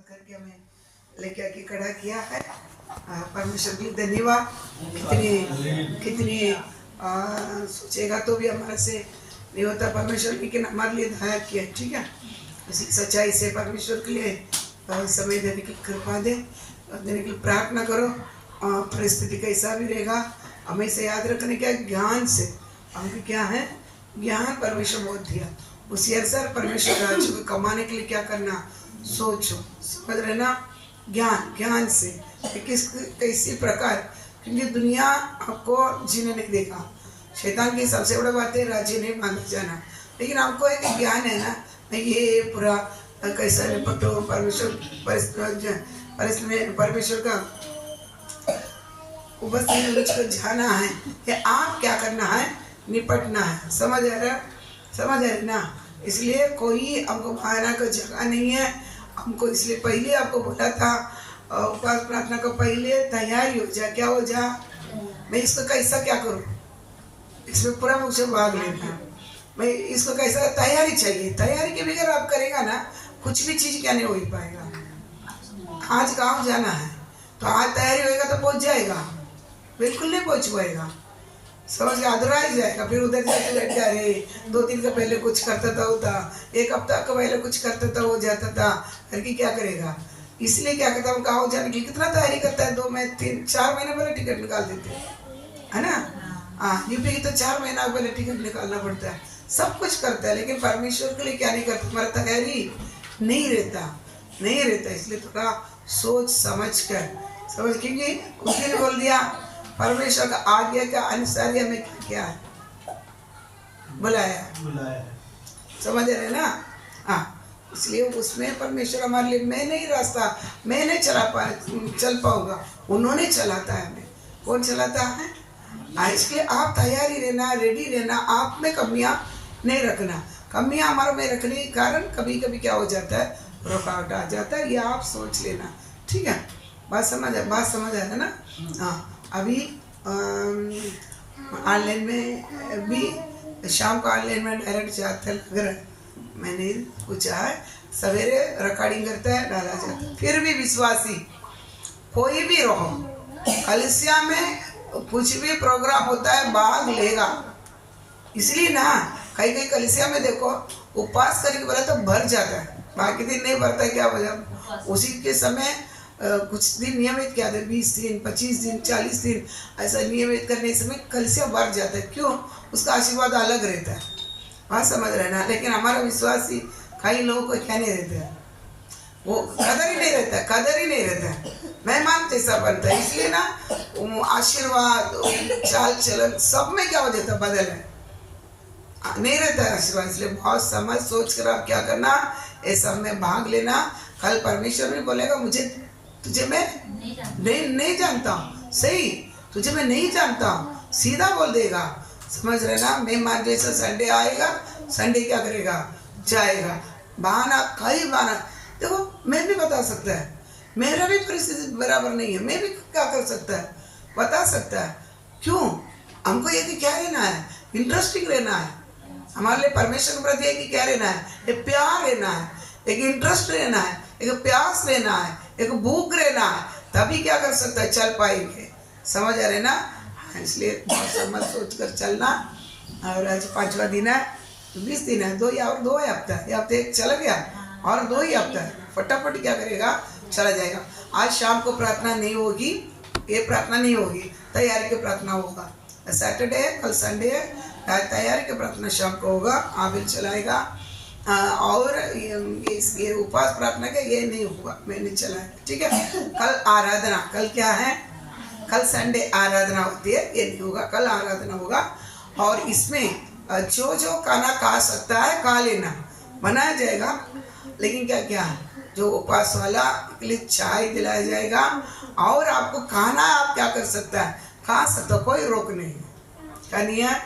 धन्यवाद करके हमें लेके आके खड़ा किया है। परमेश्वर के लिए धन्यवाद। कितनी सोचेगा तो भी हमारे से नहीं होता परमेश्वर, लेकिन हमारे लिए दया किया। ठीक है, इसी सच्चाई से परमेश्वर के लिए समय देने की कृपा देने के लिए प्रार्थना करो। परिस्थिति कैसा भी रहेगा, हमें से याद रखने का ज्ञान से हमको क्या है, ज्ञान परमेश्वर बहुत दिया। उसी अनुसार परमेश्वर राज्य को कमाने के लिए क्या करना, सोचो, समझ रहे ना। ज्ञान से किस कैसी प्रकार, क्योंकि दुनिया आपको जीने नहीं देगा। शैतान की सबसे बड़ी बात है राज्य नहीं मांगा जाना, लेकिन आपको एक ज्ञान है ना, ये पूरा कैसा निपटो परमेश्वर का उपस्थित जाना है, ये आप क्या करना है, निपटना है। समझ आ रहा ना। इसलिए कोई हमको बहाना का जगह नहीं है हमको। इसलिए पहले आपको बोला था उपवास प्रार्थना को पहले तैयारी हो जा। क्या हो जा, मैं इसको कैसा क्या करूँ, इसमें पूरा मुझे भाग लेना, मैं इसको कैसा तैयारी चाहिए। तैयारी के बगैर आप करेगा ना, कुछ भी चीज़ क्या नहीं हो पाएगा। आज गाँव जाना है तो आज तैयारी होएगा तो पहुँच जाएगा, बिल्कुल नहीं पहुँच पाएगा। समझ के अधूरा ही जाएगा। फिर उधर जाके बैठ जा रहे, 2 दिन का पहले कुछ करता था होता, 1 हफ्ता का पहले कुछ करता था हो जाता था, करके क्या करेगा। इसलिए क्या करता हूँ, गाँव जाने की कितना तैयारी करता है, 2 महीने 3-4 महीने पहले टिकट निकाल देते है ना। हाँ, यूपी की तो 4 महीना पहले टिकट निकालना पड़ता है, सब कुछ करता है, लेकिन परमेश्वर के लिए क्या नहीं करता, हमारा तैयारी नहीं रहता। इसलिए थोड़ा सोच समझ कर, समझ के उसने बोल दिया परमेश्वर का आज्ञा का अनुसार हमें क्या है बुलाया। समझ रहे ना। हाँ, इसलिए उसमें परमेश्वर हमारे लिए मैं नहीं चल पाऊंगा, उन्होंने चलाता है हमें। कौन चलाता है? इसलिए आप तैयारी रहना, रेडी रहना, आप में कमियां नहीं रखना। कमियां हमारे में रखने के कारण कभी कभी क्या हो जाता है, रुकावट आ जाता है, ये आप सोच लेना। ठीक है, बात समझ आ ना। हाँ, अभी ऑनलाइन में भी शाम को ऑनलाइन में डायरेक्ट जाता लग रहा है, मैंने पूछा है, सवेरे रिकॉर्डिंग करता है डाला जाता है। फिर भी विश्वासी कोई भी रहो, कलिसिया में कुछ भी प्रोग्राम होता है भाग लेगा। इसलिए ना कई कलिसिया में देखो उपवास करने के बोला तो भर जाता है, बाकी दिन नहीं भरता है। क्या वजह, उसी के समय कुछ दिन नियमित क्या थे, 20 दिन 25 दिन 40 दिन ऐसा नियमित करने समय कलिसिया भर जाता है। क्यों? उसका आशीर्वाद अलग रहता है। बात समझ रहे ना। लेकिन हमारा विश्वासी कई लोगों को क्या नहीं रहता है, वो कदर ही नहीं रहता है। मैं मानते ऐसा बनता है। इसलिए ना आशीर्वाद चाल चलन सब में क्या हो जाता है, बदल है नहीं रहता है आशीर्वाद। इसलिए बहुत समझ सोच कर आप क्या करना, ये सब में भाग लेना। कल परमेश्वर भी बोलेगा तुझे मैं नहीं जानता हूँ। सही, तुझे मैं नहीं जानता हूँ, सीधा बोल देगा। समझ रहे ना। मैं मान जैसा संडे आएगा, संडे क्या करेगा, जाएगा। बहाना कई बहाना देखो, मैं भी बता सकता है, मेरा भी परिस्थिति बराबर नहीं है, मैं भी क्या कर सकता है, बता सकता है। क्यों? हमको ये कि क्या रहना है, इंटरेस्टिंग रहना है। हमारे लिए परमेश्वर के प्रति एक क्या रहना है, एक प्यार रहना है, एक इंटरेस्ट रहना है, एक प्यास रहना है, एक भूख रहना है, तभी क्या कर सकता है, चल पाएंगे। समझ आ रहे ना। इसलिए बहुत समझ सोच कर चलना। और आज 5वां दिन है, 20 दिन है, 2 हफ्ता है, हफ्ते एक चला गया और 2 ही हफ्ता है, फटाफट क्या करेगा, चला जाएगा। आज शाम को प्रार्थना नहीं होगी, ये प्रार्थना नहीं होगी, तैयारी की प्रार्थना होगा। सैटरडे है, कल संडे है, तैयारी की प्रार्थना शाम को होगा, आबिल चलाएगा। और ये उपवास प्रार्थना का ये नहीं होगा, मैं नहीं चलाएगा। ठीक है, कल आराधना, कल क्या है, कल संडे आराधना होती है, ये नहीं होगा, कल आराधना होगा। और इसमें जो खाना खा सकता है खा लेना, बनाया जाएगा। लेकिन क्या क्या जो उपवास वाला के लिए चाय दिलाया जाएगा। और आपको खाना आप क्या कर सकता है, खा सकता, कोई रोक नहीं है, क्या नहीं है,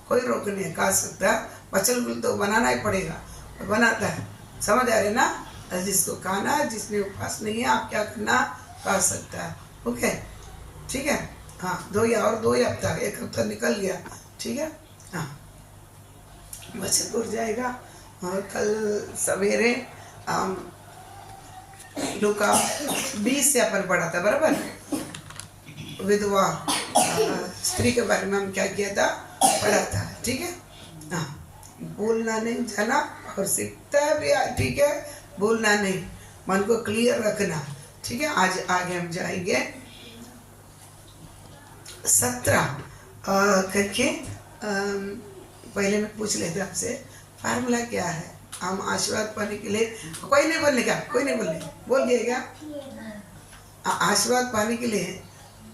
कोई रोक नहीं है, खा सकता है। बचल तो बनाना ही पड़ेगा, बनाता है। समझ आ रहे ना। जिसको खाना है, जिसमें उपवास नहीं है, आप क्या करना, खा सकता है। ओके, ठीक है। हाँ, 2 हफ्ता, 1 हफ्ता निकल गया। ठीक है। हाँ, बचतपुर जाएगा और कल सवेरे लूका 20 से अपन पढ़ा था बराबर। विधवा स्त्री के बारे में हम क्या किया था, पढ़ा था, ठीक है। हाँ, बोलना नहीं जाना और सीखता भी, ठीक है, बोलना नहीं, मन को क्लियर रखना, ठीक है। आज आगे हम जाएंगे 17 करके। पहले मैं पूछ लेते आपसे, फार्मूला क्या है हम आशीर्वाद पाने के लिए? कोई नहीं बोलने का, कोई नहीं बोलने, बोल दिए क्या? आशीर्वाद पाने के लिए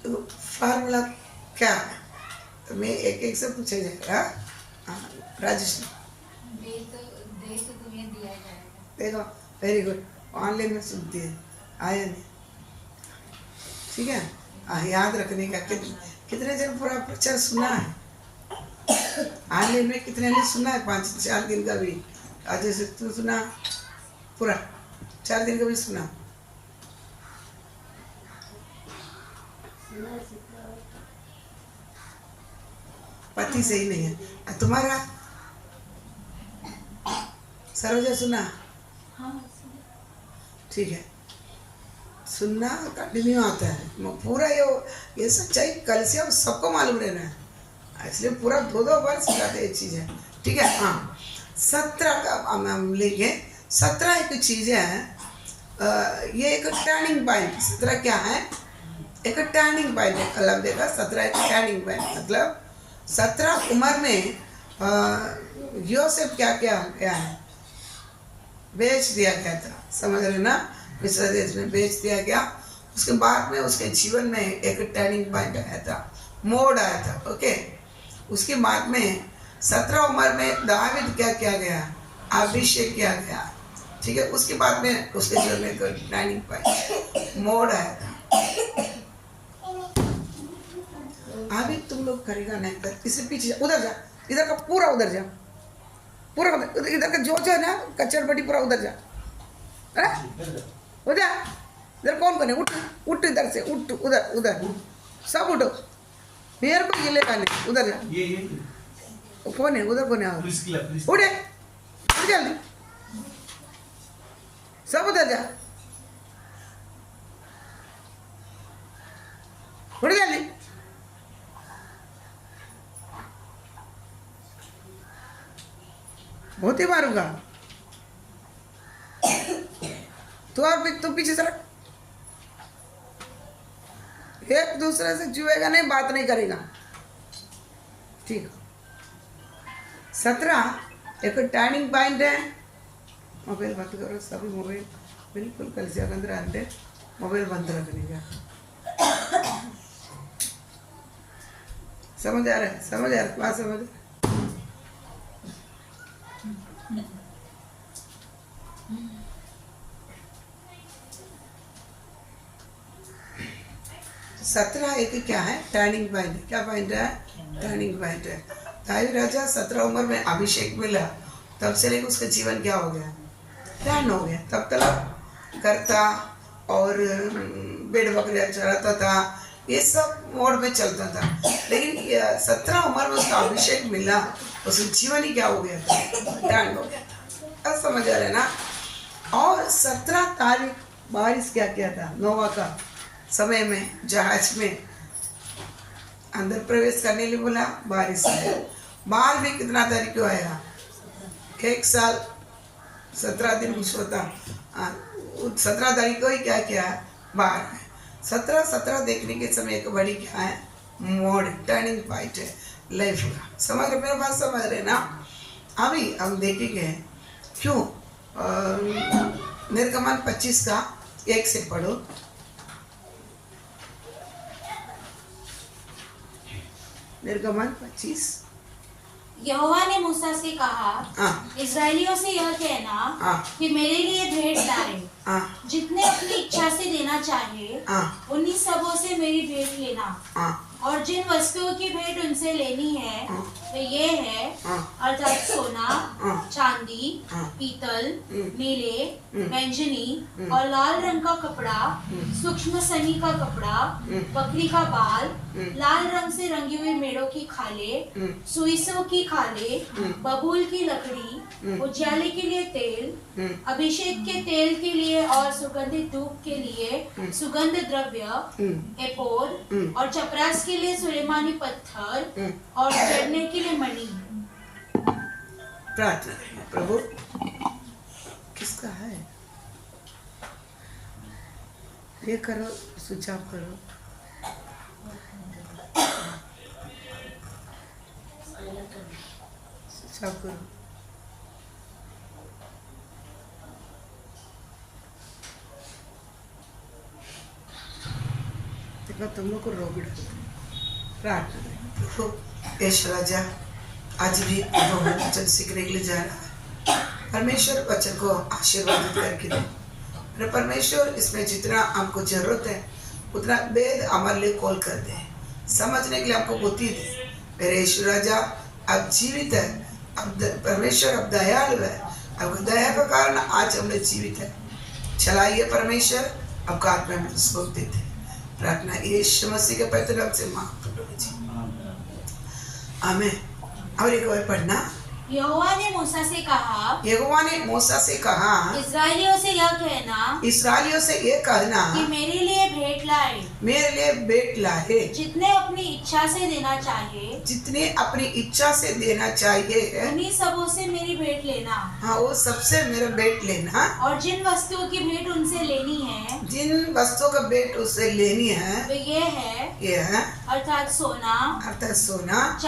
तो फार्मूला क्या है? तो मैं एक एक से पूछे जाएगा। राजेश देखो, वेरी गुड, ऑनलाइन में सुनती है, आया नहीं, ठीक है। याद रखने का, कितने जन पूरा प्रचार सुना है? ऑनलाइन में कितने ने सुना है? 5-4 दिन का भी, आज से तू सुना पूरा 4 दिन का भी सुना? पति सही नहीं है तुम्हारा? सरोजा सुना? ठीक है, सुनना कंटिन्यू आता है पूरा। ये सच्चाई कल से अब सबको मालूम रहना है, इसलिए पूरा 2-2 बार सिखाते ये चीज़ है, ठीक है। हाँ, 17 का हम लेंगे। 17 एक चीज़ है, ये एक टर्निंग पॉइंट। 17 क्या है? एक टर्निंग पॉइंट है। कल हम देखा 17 एक टर्निंग पॉइंट, मतलब 17 उम्र में योसेफ क्या क्या गया है, बेच दिया गया था, समझ रहे ना? मिस्र देश में बेच दिया गया। उसके बाद में उसके जीवन में एक टर्निंग पॉइंट आया था, मोड़ आया था, ओके। उसके बाद में 17 उम्र में दावीद क्या किया गया, अभिषेक किया गया, ठीक है। उसके बाद में उसके जीवन में एक टर्निंग पॉइंट, मोड़ आया था। अभी तुम लोग करेगा नहीं कर, इससे पीछे उधर जा, इधर का पूरा उधर जा, पूरा इधर का जो है ना कच्चर पट्टी पूरा उधर जा, उधर इधर कौन है? उठ उठ, इधर से उठ, उधर उधर सब उठो, मेरे को ये लेगा नहीं, उधर जा। ये कौन है उधर? कौन है? उठे उठ जल्दी, सब उधर जा, उठ जल्दी। बहुत ही मारूंगा तो, और तुम पीछे सरक, एक दूसरे से जुएगा नहीं, बात नहीं करेगा, ठीक। 17 एक टर्निंग पॉइंट है। मोबाइल बंद करो सभी, मोबाइल बिल्कुल कल से अंदर आते, मोबाइल बंद रखने का। समझ आ रहा है? समझ आ रहा है? क्या समझ? 17 एक क्या है? Turning point. क्या पॉइंट है? टर्निंग पॉइंट है। दाऊद राजा 17 उम्र में अभिषेक मिला, तब से लेकर उसका जीवन क्या हो गया? टर्न हो गया। तब तक करता और भेड़ बकरियाँ चराता था, ये सब मोड़ में चलता था, लेकिन 17 उम्र में उसका अभिषेक मिला, उसका जीवन ही क्या हो गया था? टर्न हो गया था। अब समझ आ रहे ना? और 17 तारीख बारिश क्या किया था? नोवा का समय में जहाज में अंदर प्रवेश करने लिए बोला, बारिश आया। बाहर भी कितना तारीख को आया? 1 साल 17 दिन कुछ होता, 17 तारीख को ही क्या किया? बाहर है। 17 देखने के समय एक बड़ी क्या है? मोड़, टर्निंग पॉइंट है लाइफ का। समझ रहे? मेरे बात समझ रहे ना? अभी हम देखेंगे क्यों। निर्गमन 25 का 1 से पढ़ो। निर्गमन 25। यहोवा ने मूसा से कहा, इस्राएलियों से यह कहना कि मेरे लिए भेंट लाए, जितने अपनी इच्छा से देना चाहे उन्हीं सबों से मेरी भेंट लेना, और जिन वस्तुओं की भेंट उनसे लेनी है वे ये है अर्थात सोना, चांदी, पीतल, नीले, बैंगनी और लाल रंग का कपड़ा, सूक्ष्म सनी का कपड़ा, बकरी का बाल, लाल रंग से रंगी हुई मेढ़ों की खालें, सुइसों की खालें, बबूल की लकड़ी, उजियाले के लिए तेल, अभिषेक के तेल के लिए और सुगंधित धूप के लिए सुगंध द्रव्य, एपोद और चपरास के लिए सुलेमानी पत्थर और जड़ने के लिए मणि। प्रार्थना करें। प्रभु किसका है ये करो, सुझाव करो। सुझाव करो। देखो तुम लोग को रोग प्रार्थना करें। प्रभु यीशु राजा आज भी प्रभु वचन सीखने के लिए जा रहा है। परमेश्वर वचन को आशीर्वादित करके दे। मेरे परमेश्वर इसमें जितना हमको जरूरत है उतना वेद हमारे लिए कॉल कर दे, समझने के लिए हमको बुद्धि दे। मेरे यीशु राजा अब जीवित है, अब परमेश्वर अब दयालु है, आपको दया का कारण आज हम लोग जीवित है। चलाइए परमेश्वर, आपका आत्मा में सुख देते। प्रार्थना यीशु मसीह के पवित्र नाम से मांगते प्रभु जी, आमीन। और एक और पढ़ना। यहोवा ने मूसा से कहा, यहोवा ने मूसा से कहा, इस्राएलियों से यह कहना, इस्राएलियों से ये कहना कि मेरे लिए भेंट लाए, मेरे लिए भेंट लाए, जितने अपनी इच्छा से देना चाहिए, जितने अपनी इच्छा से देना चाहिए, उन्हीं सबों से मेरी भेंट लेना। हाँ, वो सबसे मेरा भेंट लेना। और जिन वस्तुओं की भेंट उनसे लेनी है, जिन वस्तुओं का भेंट उससे लेनी है, वे ये है अर्थात सोना,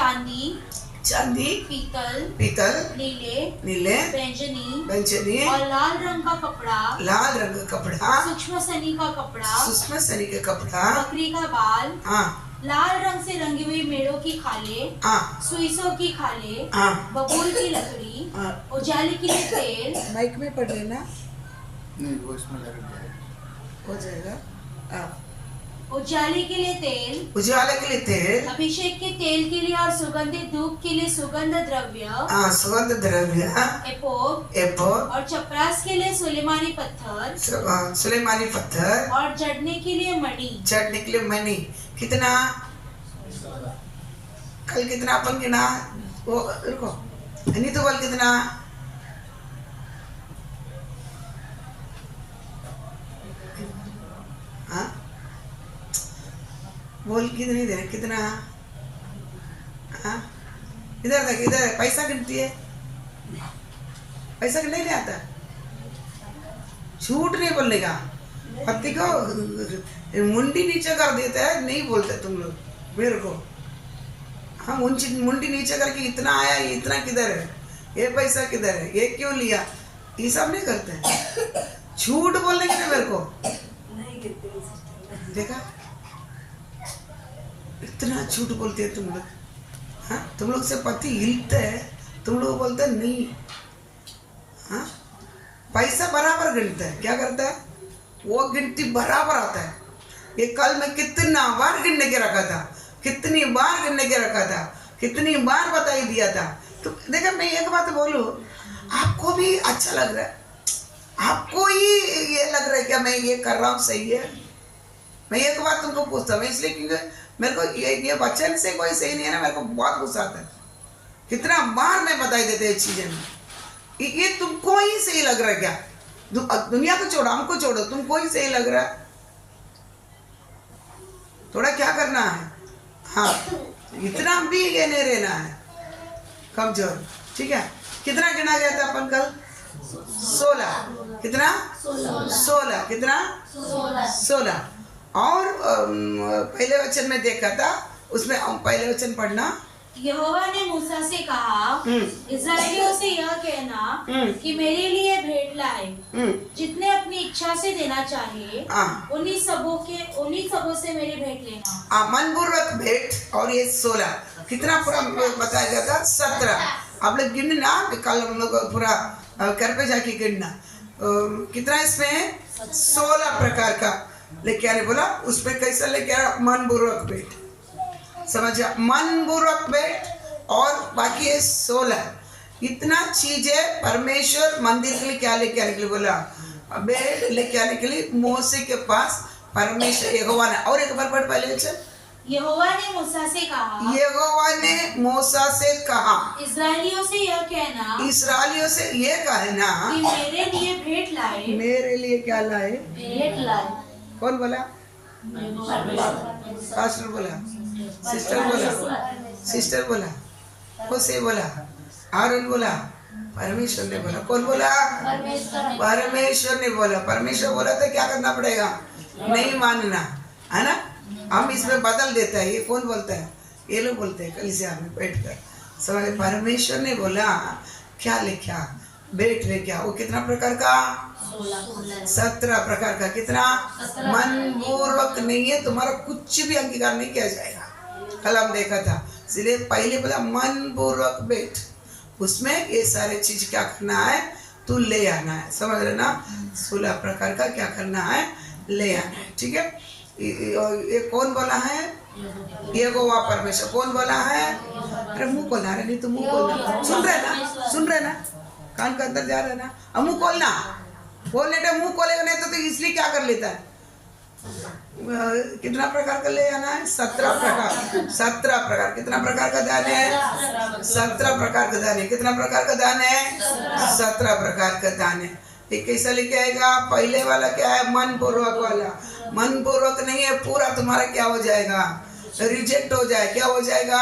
चांदी, पीतल, नीले, बैंगनी और लाल रंग का कपड़ा, सूक्ष्म सनी का कपड़ा, बकरी का बाल, लाल रंग से रंगी हुई मेढ़ों की खालें, सुइसों की खालें, बबूल की लकड़ी, उजाले के लिए तेल। माइक में पढ़ लेना, नहीं वो इसमें हो जाएगा। उजाले के लिए तेल, अभिषेक के तेल के लिए और सुगंधित धूप के लिए सुगंध द्रव्य, एपोद और चपरास के लिए सुलेमानी पत्थर और जड़ने के लिए मणि। कितना कल कितना अपन गिना, वो रुको नहीं तो बोल कितना, हाँ बोल कितनी दे, कितना, हाँ इधर देख, इधर पैसा गिनती है, पैसा गिनने नहीं आता, झूठ नहीं बोलने का। पति को मुंडी नीचे कर देता है, नहीं बोलते तुम लोग मेरे को। हाँ मुंडी नीचे करके इतना आया, इतना किधर है, ये पैसा किधर है, ये क्यों लिया, ये सब नहीं करते। झूठ बोलने के लिए मेरे को देखा, इतना झूठ बोलते हैं तुम लोग। हाँ तुम लोग से पति हिलते है, तुम लोग बोलते नहीं। हाँ पैसा बराबर गिनता है, क्या करता है वो गिनती बराबर आता है। ये कल मैं कितना बार गिनने के रखा था, कितनी बार गिनने के रखा था, कितनी बार बताई दिया था। तो देखा मैं एक बात बोलूं, आपको भी अच्छा लग रहा है, आपको ही ये लग रहा है क्या मैं ये कर रहा हूँ सही है। मैं एक बात तुमको पूछता हूँ इसलिए क्योंकि मेरे को ये वचन से कोई सही नहीं है ना, मेरे को बहुत गुस्सा आता है। कितना बार मैं बताई देते हैं चीजें में, ये तुमको ही सही लग रहा है क्या, दुनिया को छोड़ो, हमको छोड़ो, तुमको ही सही लग रहा है। थोड़ा क्या करना है, हाँ इतना भी ये नहीं रहना है कमजोर, ठीक है। कितना गिना गया था अपन कल, 16, कितना 16, कितना 16। और पहले वचन में देखा था, उसमें पहले वचन पढ़ना। यहोवा ने मूसा से कहा, इस्राएलियों से यह कहना कि मेरे लिए भेंट लाए, जितने अपनी इच्छा से देना चाहिए, उन्हीं सबों से मेरी भेंट लेना। मनपूर्वक भेंट। और ये 16 कितना पूरा बताया गया था, 17। आप लोग गिनना, कल हम लोग पूरा घर पे जाके गिनना कितना इसमें 16 प्रकार का लेके आने बोला। उसमें कैसा लेके आया, मनपूर्वक भेंट, समझा, मनपूर्वक भेंट और बाकी है 16। इतना चीज है। परमेश्वर मंदिर के लिए क्या लेके आने के लिए बोला? बेड लेके आने के लिए मोसे के पास परमेश्वर यहोवा ने, और एक बार पढ़ पहले से। यहोवा ने मूसा से कहा, यहोवा ने मूसा से कहा, इस्राएलियों से यह कहना, इस्राएलियों से ये कहना कि मेरे लिए भेंट लाए। मेरे लिए क्या लाए? भेंट लाए। कौन बोला? पास्टर बोला, सिस्टर बोला, सिस्टर बोला, होसे बोला, आरोन बोला, परमेश्वर ने बोला। कौन बोला? परमेश्वर ने बोला। परमेश्वर बोला तो क्या करना पड़ेगा? नहीं मानना, है ना। हम इसमें बदल देता है। ये कौन बोलता है? ये लोग बोलते हैं कलीसिया में बैठकर। समझ? परमेश्वर ने बोला क्या लिखा? बेट ले क्या? वो कितना प्रकार का? 17 प्रकार का। कितना? मनपूर्वक नहीं है, तुम्हारा कुछ भी अंगीकार नहीं किया जाएगा। कल हम देखा था, इसलिए पहले बोला मनपूर्वक बेट, उसमें ये सारे चीज क्या करना है? तू ले आना है। समझ रहे ना? 16 प्रकार का क्या करना है? ले आना है। ठीक है। ये कौन बोला है? यहोवा परमेश्वर। कौन बोला है? अरे मुंह खोलना रहे, नहीं तो मुंह खोलना। सुन रहे ना? सुन रहे ना? कान के अंदर जा रहे ना? अब मुंह खोलना। बोलने तो मुंह खोलेगा नहीं तो इसलिए क्या कर लेता है? कितना प्रकार का ले आना है? 17 प्रकार। 17 प्रकार। कितना प्रकार का दान है? 17 प्रकार का दान है। कितना प्रकार का दान है? 17 प्रकार का दान है। ये कैसा लेके आएगा? पहले वाला क्या है? मन पूर्वक वाला। मन पूर्वक नहीं है, पूरा तुम्हारा क्या हो जाएगा? रिजेक्ट हो जाए। क्या हो जाएगा?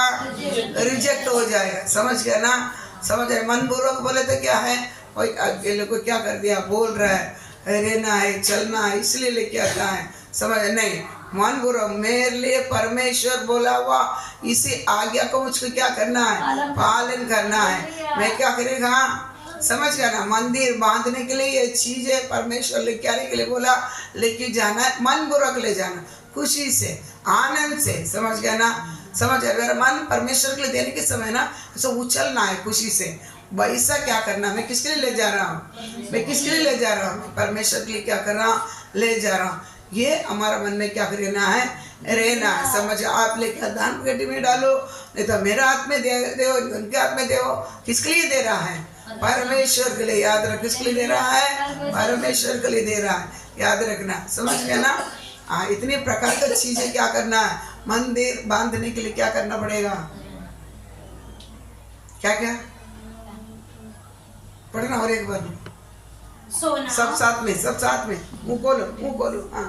रिजेक्ट हो जाएगा। समझ गया ना? समझ गए? मन पूर्वक बोले तो क्या है? ये लोग को क्या कर दिया? बोल रहा है, रहना है, चलना है, इसलिए लेके आता है। समझ नहीं? मन पूर्वक मेरे लिए परमेश्वर बोला हुआ इसी आज्ञा को मुझको क्या करना है? पालन करना है। मैं क्या करेगा? समझ गया ना? मंदिर बांधने के लिए ये चीज है, परमेश्वर लेके आने के लिए बोला, लेके जाना है। मन पूर्वक ले जाना, खुशी से, आनंद से। समझ गया ना? समझ गया? मेरा मन परमेश्वर के लिए देने के समय ना ऐसा उछलना है खुशी से। वैसा क्या करना? मैं किसके लिए ले जा रहा हूँ? मैं किसके लिए ले जा रहा हूँ? परमेश्वर के लिए क्या कर रहा हूँ? ले जा रहा हूँ। ये हमारा मन में क्या रहना है? रहना है। समझ? आप लेकर दान पेटी में डालो, नहीं तो मेरे हाथ में दे, उनके हाथ में दे। किसके लिए दे रहा है? परमेश्वर के लिए। याद रख, किसके लिए दे रहा है? परमेश्वर के लिए दे रहा है। याद रखना। समझ गया ना? हाँ, इतने प्रकार की चीजें क्या करना है? मंदिर बांधने के लिए क्या करना पड़ेगा? क्या क्या पढ़ना? और एक बार सोना। सब साथ में, सब साथ में। मुंह खोलो, मुंह खोलो। हाँ।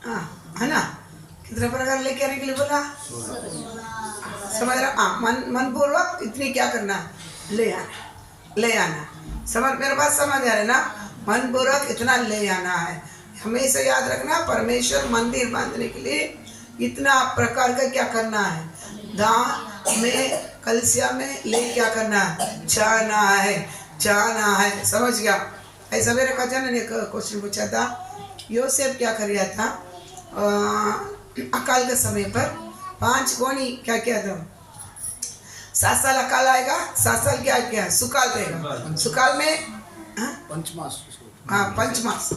हाँ, है ना? कितने प्रकार लेके आने के लिए बोला? समझ रहा? हाँ, मन पूर्वक इतनी क्या करना? ले आना, ले आना। समझ? मेरे पास समझ आ रहा है ना? मन पूर्वक इतना ले आना है। हमेशा याद रखना, परमेश्वर मंदिर बांधने के लिए इतना प्रकार का क्या करना है? दान में, कलसिया में ले क्या करना है? जाना है, जाना है। समझ गया? ऐसा मेरे कजन ने क्वेश्चन पूछा था, योसेफ क्या कर रहा था? अकाल के समय पर 5 गोनी क्या किया था? 7 साल अकाल आएगा, 7 साल क्या किया? सुकाल रहेगा। सुकाल में पंचमास। हाँ, पंचमास।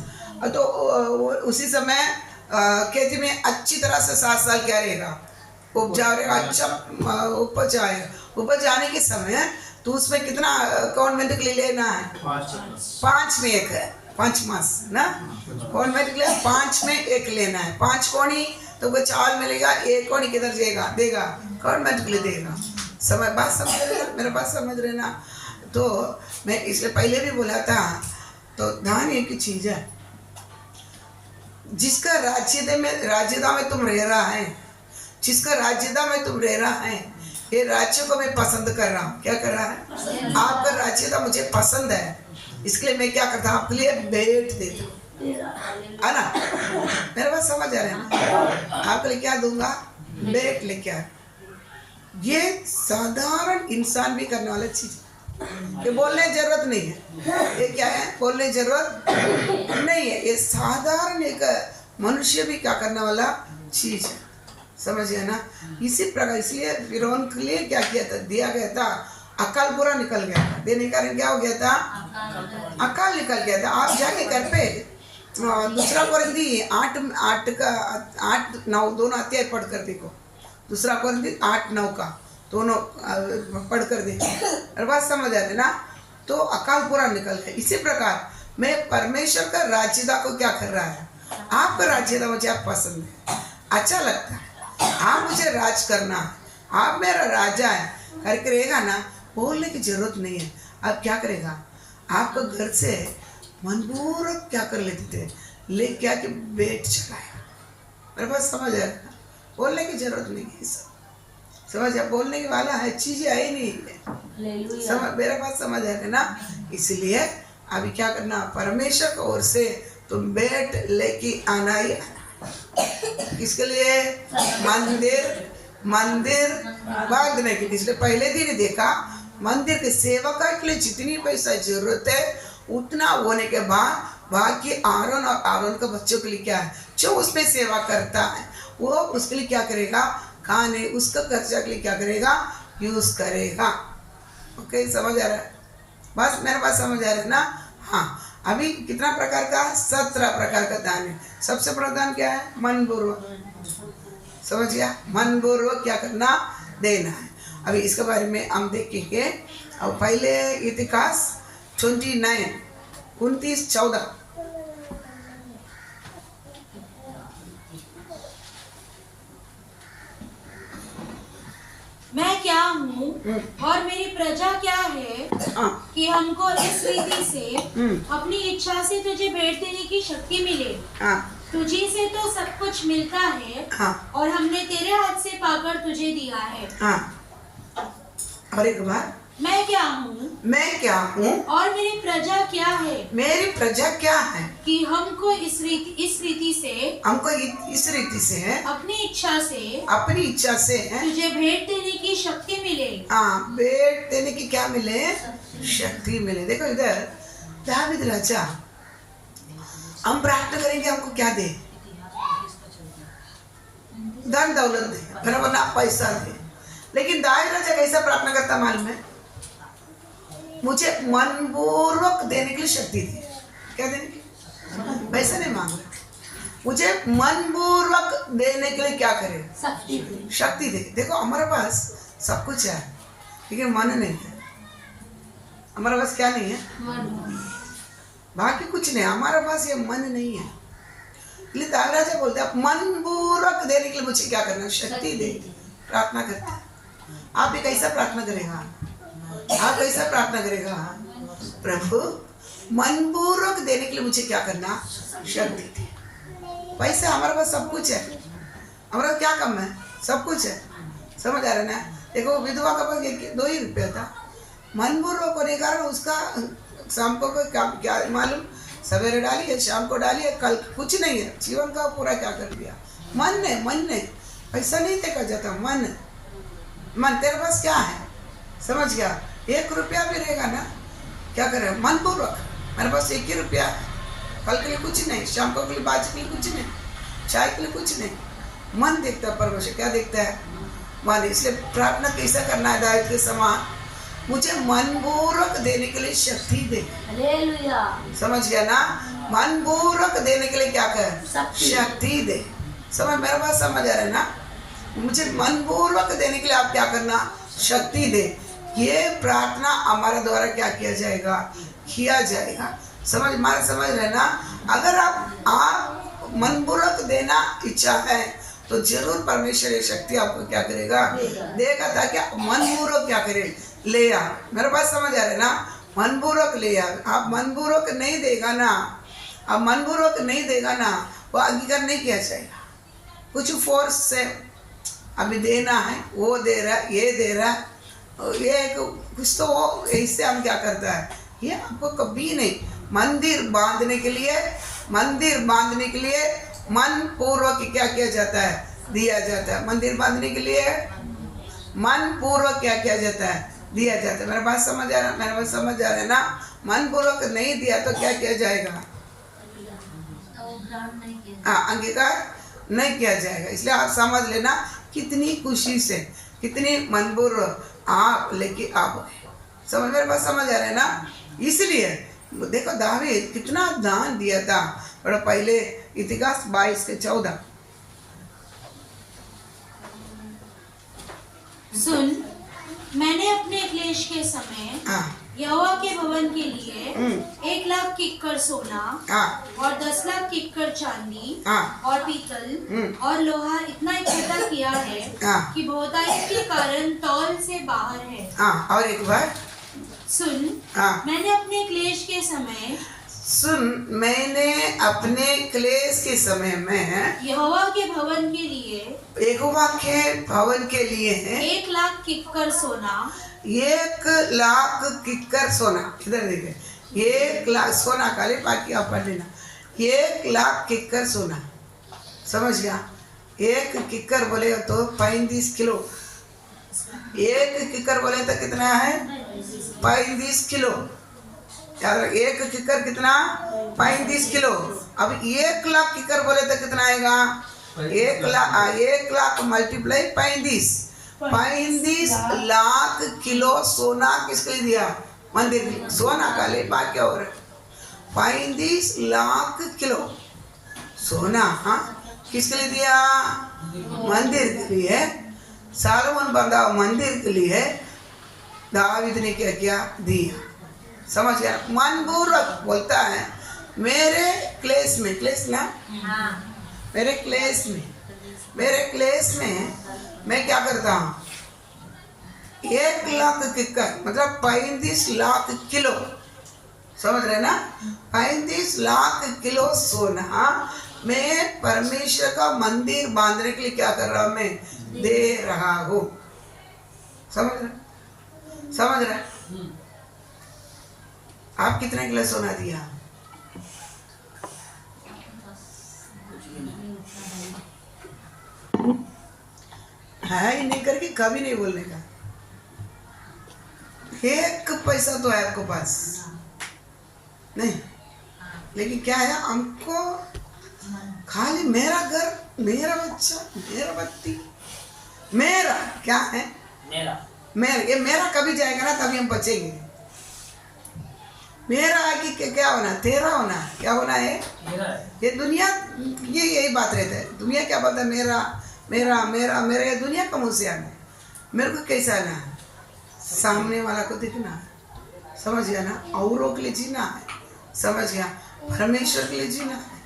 तो उसी समय खेती में अच्छी तरह से 7 साल क्या रहेगा? उपजा रहेगा, अच्छा उपज आएगा। उपज आने के समय तो उसमें कितना गवर्नमेंट के लिए लेना है? 5 में 1 है, पंचमास ना। गवर्नमेंट के लिए 5 में 1 लेना है। 5 कोनी तो कोई चावल मिलेगा, 1 कोनी किधर जाएगा? देगा, गवर्नमेंट के लिए देगा। समझ? बात समझ रहे ना? मेरे पास समझ रहे ना? तो मैं इसलिए पहले भी बोला था, तो दान एक ही चीज है। जिसका राज्यदा में तुम रह रहा है, जिसका राज्यदा में तुम रह रहा है, ये राज्य को मैं पसंद कर रहा हूँ। क्या कर रहा है? आपका राज्यदा मुझे पसंद है, इसलिए मैं क्या करता हूँ? आपके लिए भेंट देता हूँ, है ना? मेरे पास समझ आ रहा है ना? आपके लिए क्या दूंगा? भेंट लेके आ। ये साधारण इंसान भी करने वाला चीज है, ये बोलने की जरूरत नहीं है। ये क्या है, बोलने की जरूरत नहीं है, ये साधारण एक मनुष्य भी क्या करने वाला चीज है, समझिए ना। इसी प्रकार इसलिए फिरौन के लिए क्या किया था, दिया गया था, अकाल पूरा निकल गया था। देने के कारण क्या हो गया था, अकाल निकल गया था। आप जाके घर पे दूसरा कोरिन्थी 8-9 दोनों अध्याय पढ़ कर देखो। दूसरा कोरिन्थी 8-9 का दोनों पढ़ कर देखो और बात समझ आ रही ना। तो अकाल पूरा निकल गया। इसी प्रकार मैं परमेश्वर का राज्यता को क्या कर रहा है, आपका राज्यता मुझे आप पसंद है, अच्छा लगता है, आप मुझे राज करना है, आप मेरा राजा है करके रहेगा ना, बोलने की जरूरत नहीं है। अब क्या करेगा, आपको घर से मनपूर्वक क्या कर लेते थे, ले क्या कि बेट चलाएगा। मेरे पास समझ आएगा, बोलने की जरूरत नहीं है, सब समझ आ, बोलने की वाला है, चीजें आई नहीं है, समझ मेरे पास समझ आएगा ना। इसलिए अभी क्या करना, परमेश्वर की ओर से तुम बेट लेके आना ही आना। किसके लिए, मंदिर बांधने के लिए। इसलिए पहले दिन देखा, मंदिर के सेवक के लिए जितनी पैसा जरूरत है उतना होने के बाद बाकी आरोन और आरोन के बच्चों के लिए क्या है, जो उसमें सेवा करता है वो उसके लिए क्या करेगा, खाने उसका खर्चा के लिए क्या करेगा, यूज करेगा। ओके, समझ आ रहा है, बस मेरे पास समझ आ रहा है ना। हाँ, अभी कितना प्रकार का, 17 प्रकार का दान है। सबसे बड़ा दान क्या है, मनपूर्वक, समझ गया, मनपूर्वक क्या करना, देना है। अभी इसके बारे में हम देखेंगे। और पहले इतिहास 29:29-14। मैं क्या हूँ और मेरी प्रजा क्या है कि हमको इस रीति से अपनी इच्छा से तुझे भेंट देने की शक्ति मिले। तुझी से तो सब कुछ मिलता है और हमने तेरे हाथ से पाकर तुझे दिया है। और एक बार, मैं क्या हूँ और मेरी प्रजा क्या है, मेरी प्रजा क्या है कि हमको इस रीति से अपनी इच्छा से तुझे भेंट देने की शक्ति मिले। हाँ, भेंट देने की क्या मिले, शक्ति मिले। देखो इधर दावीद राजा, हम प्रार्थना करेंगे हमको क्या दे, धन दौलत दे, फिर वरना पैसा दे। लेकिन दावीद राजा कैसा प्रार्थना करता मालूम है, मुझे मनपूर्वक देने के लिए शक्ति दे। क्या देने के लिए, पैसा नहीं मांग रहा, मुझे मनपूर्वक देने के लिए क्या करे, शक्ति दे। देखो हमारे पास सब कुछ है लेकिन मन नहीं है। हमारे पास क्या नहीं है, बाकी कुछ नहीं, हमारे पास ये मन नहीं है। इसलिए दावीद राजा बोलते हैं मनपूर्वक देने के लिए मुझे क्या करना, शक्ति दे। प्रार्थना करते हैं। आप भी कैसा प्रार्थना करेगा, आप कैसा प्रार्थना करेगा, प्रभु मनपूर्वक देने के लिए मुझे क्या करना, शक्ति दे। पैसा हमारे पास सब कुछ है, हमारा क्या कम है, सब कुछ है, समझ आ रहा है ना। देखो विधवा का पास 2 ही रुपया था, मनपूर्वक होने के कारण उसका शाम को क्या मालूम, सवेरे डाली है, शाम को डाली है, कल कुछ नहीं है, जीवन का पूरा क्या कर दिया। मन ने पैसा नहीं देखा जाता, मन तेरे पास क्या है, समझ गया। 1 रुपया भी रहेगा ना, क्या करे, मनपूर्वक मेरे पास 1 ही रुपया है, कल के लिए कुछ नहीं, शाम को के लिए बाज के लिए कुछ नहीं, चाय के लिए कुछ नहीं। मन देखता है परमेश्वर, क्या देखता है, मन। इसलिए प्रार्थना कैसा करना है, दाऊद के समान, मुझे मनपूर्वक देने के लिए शक्ति दे। हालेलुया, समझ गया ना, मनपूर्वक देने के लिए क्या कर, शक्ति दे। समझ, मेरे पास समझ आ रहा है ना, मुझे मनपूर्वक देने के लिए आप क्या करना, शक्ति दे। ये प्रार्थना हमारे द्वारा क्या किया जाएगा, किया जाएगा। समझ रहे ना। अगर आप मनपूर्वक देना इच्छा है तो जरूर परमेश्वर ये शक्ति आपको क्या करेगा, देगा, ताकि मनपूर्वक क्या करे, ले आ। मेरे पास समझ आ रहा है ना, मनपूर्वक ले आ। आप मनपूर्वक नहीं देगा ना, आप मनपूर्वक नहीं देगा ना, वो अंगीकार नहीं किया जाएगा। कुछ फोर्स से अभी देना है, वो दे रहा है, ये दे रहा है, ये कुछ तो वो इससे हम क्या करता है, ये आपको कभी नहीं। मंदिर बांधने के लिए मन पूर्वक क्या किया जाता है, दिया जाता है। मंदिर बांधने के लिए मन पूर्वक क्या किया जाता है, दिया जाता है। मेरा बात समझ आ रहा, मेरा बात समझ आ रहा है ना। मन पूर्वक नहीं दिया तो क्या किया जाएगा, हाँ अंगीकार नहीं किया जाएगा। इसलिए आप समझ लेना कितनी खुशी से, कितनी मनपूर्वक आप लेके आप समझ, मेरे बात समझ आ रहा है ना। इसलिए देखो दावीद कितना दान दिया था। और पहले इतिहास 22:14 सुन, मैंने अपने क्लेश के समय यहोवा के भवन के लिए 1,00,000 किक्कर सोना और 10,00,000 किक्कर चांदी और पीतल और लोहा इतना इकट्ठा किया है कि बहुतायत के कारण तौल से बाहर है। और एक बार सुन, मैंने अपने क्लेश के समय में यहोवा के भवन के लिए 1,00,000 किक्कर सोना 1,00,000 किक्कर सोना, इधर देखिए 1,00,000 सोना काले बाकी आप पढ़ लेना। 1,00,000 किक्कर सोना, समझ गया। एक किक्कर बोले तो 35 किलो, एक किक्कर बोले तो कितना है 35 किलो। याद रख, एक किक्कर कितना 35 किलो। अब 1,00,000 किक्कर बोले तो कितना आएगा 1,00,000 मल्टीप्लाई 35 लाख किलो सोना किसके लिए दिया, मंदिर के लिए। सोना का ले बात क्या हो रहा है, 35 लाख किलो सोना किसके लिए दिया, मंदिर के लिए। सालोमन बंदा मंदिर के लिए, दावीद ने क्या किया, दिया। समझ गया। मनपूर्वक बोलता है मेरे क्लेश में, क्लेश ना मेरे क्लेश में मैं क्या करता हूँ 1,00,000 किक्कर मतलब 35 लाख किलो, समझ रहे ना। 35 लाख किलो सोना मैं परमेश्वर का मंदिर बांधने के लिए क्या कर रहा हूँ, मैं दे रहा हूँ। समझ रहे आप कितने किलो सोना दिया, है ही नहीं करके कभी नहीं बोलने का। एक पैसा तो है आपको पास नहीं, लेकिन क्या है हमको खाली मेरा घर, मेरा बच्चा, मेरा बत्ती, मेरा क्या है, मेरा ये मेरा कभी जाएगा ना तभी हम बचेंगे। मेरा है कि क्या होना, तेरा होना, क्या होना है, ये दुनिया ये यही बात रहता है। दुनिया क्या बोलता है, मेरा मेरा मेरा मेरा, ये दुनिया का मुँह से आना है। मेरे को कैसा आना है, सामने वाला को दिखना है, समझ गया ना। औरों के लिए जीना है, समझ गया, परमेश्वर के लिए जीना है।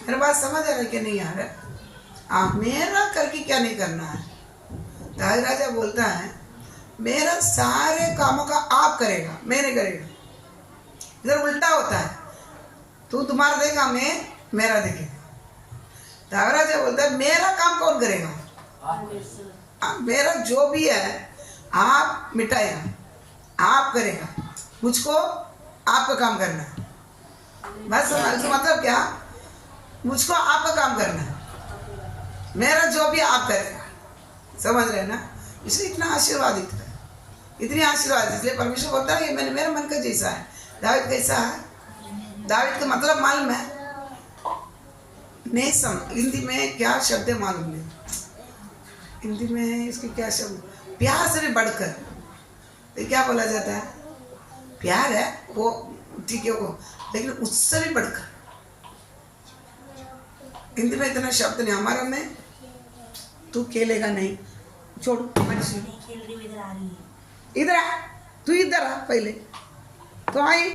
मेरे बात समझ आ रहा है कि नहीं आ रहा। मेरा करके क्या नहीं करना है। दाऊद राजा बोलता है मेरा सारे कामों का आप करेगा, मैं नहीं करेगा। इधर उल्टा होता है, तू तुम्हारा देगा, मैं मेरा देखेगा। दाऊद राजा बोलता है मेरा काम कौन करेगा, मेरा जो भी है आप मिटाएगा, आप करेगा, मुझको आपका काम करना है। बस मतलब क्या, मुझको आपका काम करना है, मेरा जो भी आप करेगा, समझ रहे ना। इसलिए इतना आशीर्वादित है, इतनी आशीर्वाद। इसलिए परमेश्वर बोलता है ये मेरे मन का जैसा है। दाऊद कैसा है, दाऊद का मतलब मालूम है, नेसम। हिंदी में क्या शब्द है मालूम नहीं, हिंदी में इसके क्या शब्द, प्यार से भी बढ़कर तो क्या बोला जाता है, प्यार है वो ठीक है वो, लेकिन उससे भी बढ़कर। हिंदी में इतना शब्द नहीं, हमारा में तू खेलेगा नहीं, छोड़ इधर आ, तू इधर आ पहले तो आई।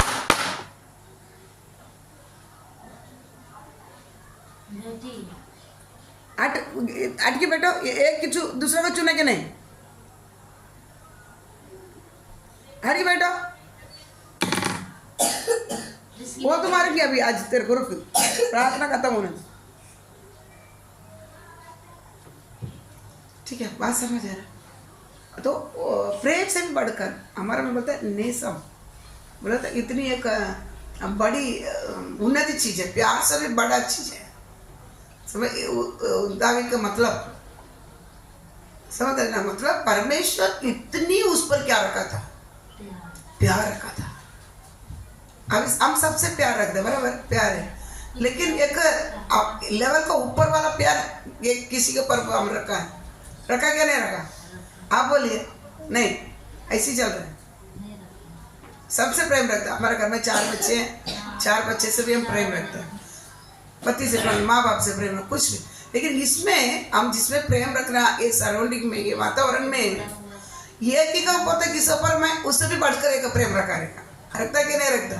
अटकी बैठो, एक दूसरे को चुने के नहीं, हरी बैठो। वो तुम्हारे लिए अभी आज तेरे को रुक, प्रार्थना खत्म होने, ठीक है, बात समझ आ रहा। तो प्रेम से भी बढ़कर हमारा में बोलता है नेसम, बोला था इतनी एक बड़ी उन्नति चीज है, प्यार से भी बड़ा चीज है। समझ दावीद का मतलब समझ रहे ना, मतलब परमेश्वर इतनी उस पर क्या रखा था, प्यार रखा था। अब हम सबसे प्यार रखते, बराबर प्यार है, लेकिन एक लेवल का ऊपर वाला प्यार एक किसी के ऊपर हम रखा है, रखा क्या नहीं रखा, आप बोलिए। नहीं, ऐसे ही चल रहा है। सबसे प्रेम रखता है। हमारे घर में 4 बच्चे हैं, 4 बच्चे से भी हम प्रेम रखते हैं, पति से प्रेम, माँ बाप से प्रेम, कुछ भी। लेकिन इसमें हम जिसमें प्रेम रखना, ये सराउंडिंग में, ये वातावरण में, ये कि पता किसी पर मैं उससे भी बढ़कर एक प्रेम रखा रखता है कि नहीं रखता,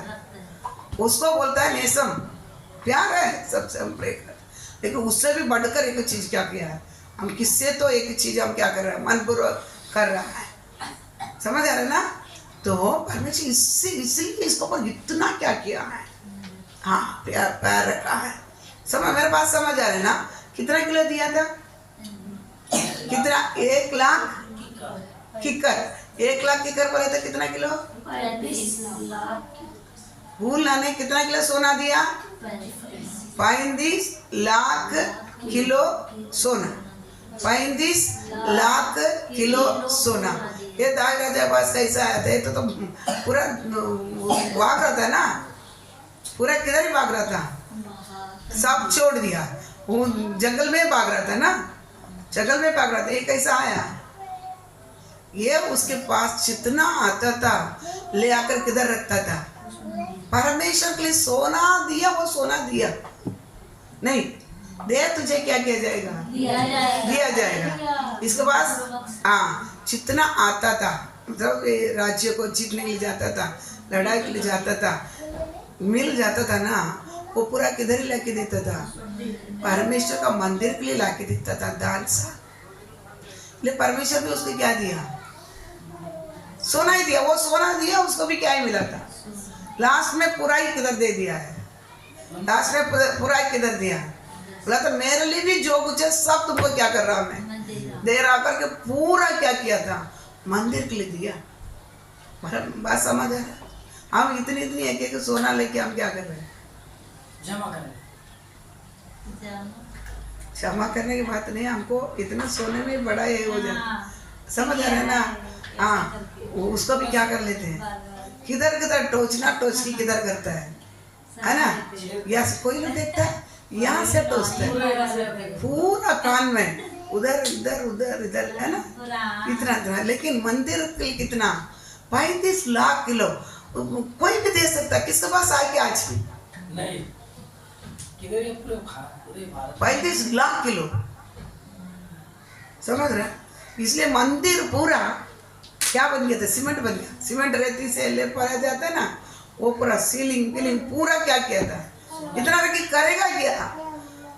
उसको बोलता है नेसम, प्यार है, सबसे हम प्रेम करते। लेकिन उससे भी बढ़कर एक चीज क्या किया है, हम किससे तो एक चीज हम क्या कर रहे हैं, मनपूर्वक कर रहा है, समझ आ रहा है ना। तो परमेश्वर इसलिए इसको पर इतना क्या किया है, हाँ प्यार रखा है। समझ, मेरे पास समझ आ रहा है ना। कितना किलो दिया था, कितना, 1 लाख किकर, 1 लाख किकर बोले तो कितना किलो, भूल ने कितना किलो सोना दिया, 35 लाख किलो सोना, 35 लाख किलो सोना। ये दाग राजा पास कैसा आया था, ये तो पूरा भाग रहा था ना, पूरा किधर ही भाग रहा था, सब छोड़ दिया, वो जंगल में भाग रहा था ना, जंगल में भाग रहा था। ये कैसा आया, ये उसके पास जितना आता था ले आकर किधर रखता था, परमेश्वर के लिए सोना दिया, वो सोना दिया नहीं दे, तुझे क्या किया जाएगा, दिया जाएगा। इसके पास हाँ जितना आता था, मतलब राज्य को जीतने के लिए जाता था, लड़ाई के लिए जाता था, मिल जाता था ना, वो पूरा किधर ही लाके देता था, परमेश्वर का मंदिर के लिए लाके देता था, दान सा। ले परमेश्वर ने उसको क्या दिया, सोना ही दिया, वो सोना दिया, उसको भी क्या ही मिला था, लास्ट में पूरा ही किधर दे दिया है, लास्ट में पूरा ही किधर दिया, बोला तो मेरे लिए भी जो कुछ है सब तुमको क्या कर रहा हूं मैं, दे रहा करके पूरा क्या किया था, मंदिर के लिए दिया। बात समझ आ रहा है। हम इतनी एक सोना लेके हम क्या कर रहे हैं, जमा कर रहे, क्षमा करने की बात नहीं, हमको इतना सोने में बड़ा ये हो जाए, समझ आ रहा है ना। हाँ, उसको भी क्या कर लेते हैं, किधर किधर टोचकी किधर करता है ना, यहाँ से कोई नहीं देखता है, यहाँ से टोचता है पूरा कान में, उधर इधर उधर इधर, है ना, इतना। लेकिन मंदिर के लिए कितना, 35 लाख किलो, कोई भी दे सकता, किसके पास आके आज नहीं, 35 लाख किलो, समझ रहे। इसलिए मंदिर पूरा क्या बन गया था, सीमेंट बन गया, सीमेंट रेती से लेप पड़ा जाता है ना, वो पूरा सीलिंग विलिंग पूरा क्या किया था, इतना कि करेगा क्या,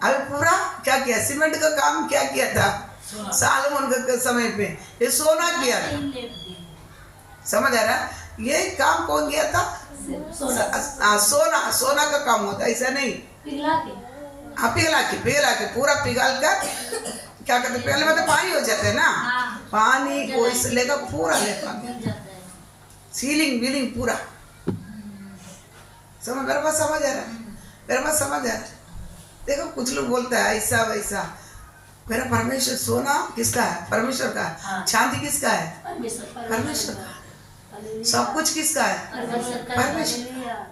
अभी पूरा क्या किया, सीमेंट का काम क्या किया था, सालोमन के समय पे ये सोना किया था, समझ आ रहा। ये काम कौन किया था, सोना का काम होता, ऐसा नहीं, पिघला के पूरा पिघाल कर क्या करते, पहले में तो पानी हो जाता है ना, पानी को इसे लेकर पूरा लेकर सीलिंग विलिंग पूरा, समझ, मेरे पास समझ आ रहा है, मेरे पास समझ आ रहा है। देखो कुछ लोग बोलता है ऐसा वैसा, मेरा परमेश्वर, सोना किसका है, परमेश्वर का, चांदी किसका है, परमेश्वर का, सब कुछ किसका है, परमेश्वर।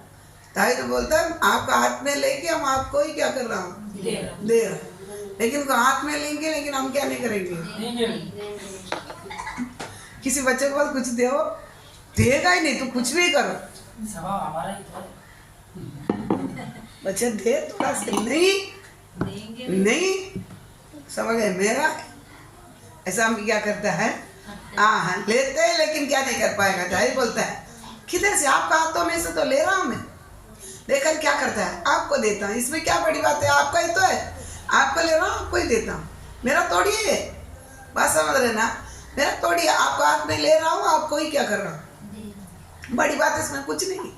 ताई तो बोलता है आपका हाथ में लेके हम आपको ही क्या कर रहा हूँ, दे रहा, लेकिन उनको हाथ में लेंगे, लेकिन हम क्या नहीं करेंगे, किसी बच्चे को कुछ दो, देगा ही नहीं, तो कुछ भी करो, बच्चे दे थोड़ा सा, नहीं समझ गए मेरा, ऐसा हम क्या करता है, हाँ लेते हैं, लेकिन क्या नहीं कर पाएगा, जाहिर बोलता है किधर से, आपका हाथों में से तो ले रहा हूँ मैं, लेकर क्या करता है, आपको देता हूँ, इसमें क्या बड़ी बात है, आपका ही तो है, आपको ले रहा हूँ, आपको ही देता हूँ, मेरा तोड़ी है, बात समझ रहे ना, मेरा तोड़ी है, आपका हाथ में ले रहा हूँ, आपको ही क्या कर रहा हूँ, बड़ी बात इसमें कुछ नहीं।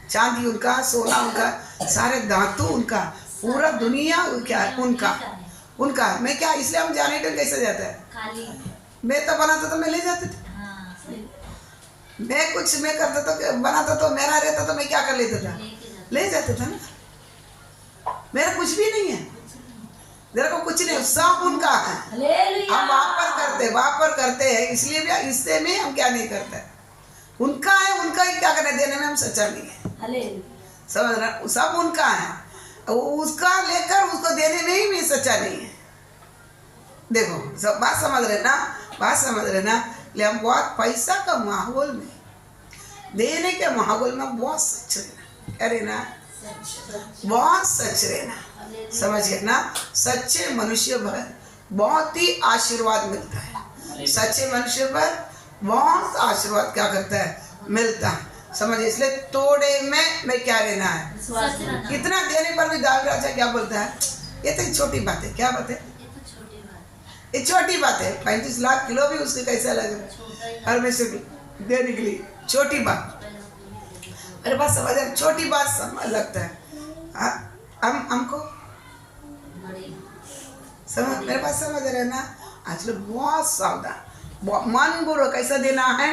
चांदी उनका, सोना उनका, सारे धातु उनका, पूरा दुनिया क्या उनका, मैं क्या, इसलिए हम जाने तो कैसे जाता है, मैं तो बनाता तो मैं ले जाते थे, मैं कुछ मैं करता तो बनाता तो मेरा रहता तो मैं क्या कर लेता था, ले जाता था ना, मेरा कुछ भी नहीं है, देखो कुछ नहीं, सब उनका है। हालेलुया। हम वापर करते हैं, इसलिए भी इससे में हम क्या नहीं करते, उनका है, उनका ही क्या करने, देने में हम सच्चा नहीं है। हालेलुया। समझ रहे, सब उनका है, उसका लेकर उसको देने में ही मैं सच्चा नहीं है। देखो सब बात समझ रहे ना, बात समझ रहे ना। ले हम बहुत पैसा का माहौल में, देने के माहौल में बहुत सच रहना, क्या रहना, बहुत सच रहना, समझिए ना। सच्चे मनुष्य पर बहुत ही आशीर्वाद मिलता है, सच्चे मनुष्य पर बहुत आशीर्वाद क्या करता है, मिलता है, समझिए। इसलिए तोड़े में मैं क्या रहना है, कितना देने पर भी दाऊद राजा क्या बोलता है, ये तो छोटी बात है। क्या बात है, ये छोटी बात है। 35 लाख किलो भी उसके कैसा लग रहा है परमेश्वर देने के लिए, छोटी बात। मेरे पास समझ है, छोटी बात लगता है हमको, समझ, मेरे पास समझ रहे ना। आज लोग बहुत सावधान, मन बुरा कैसा देना है,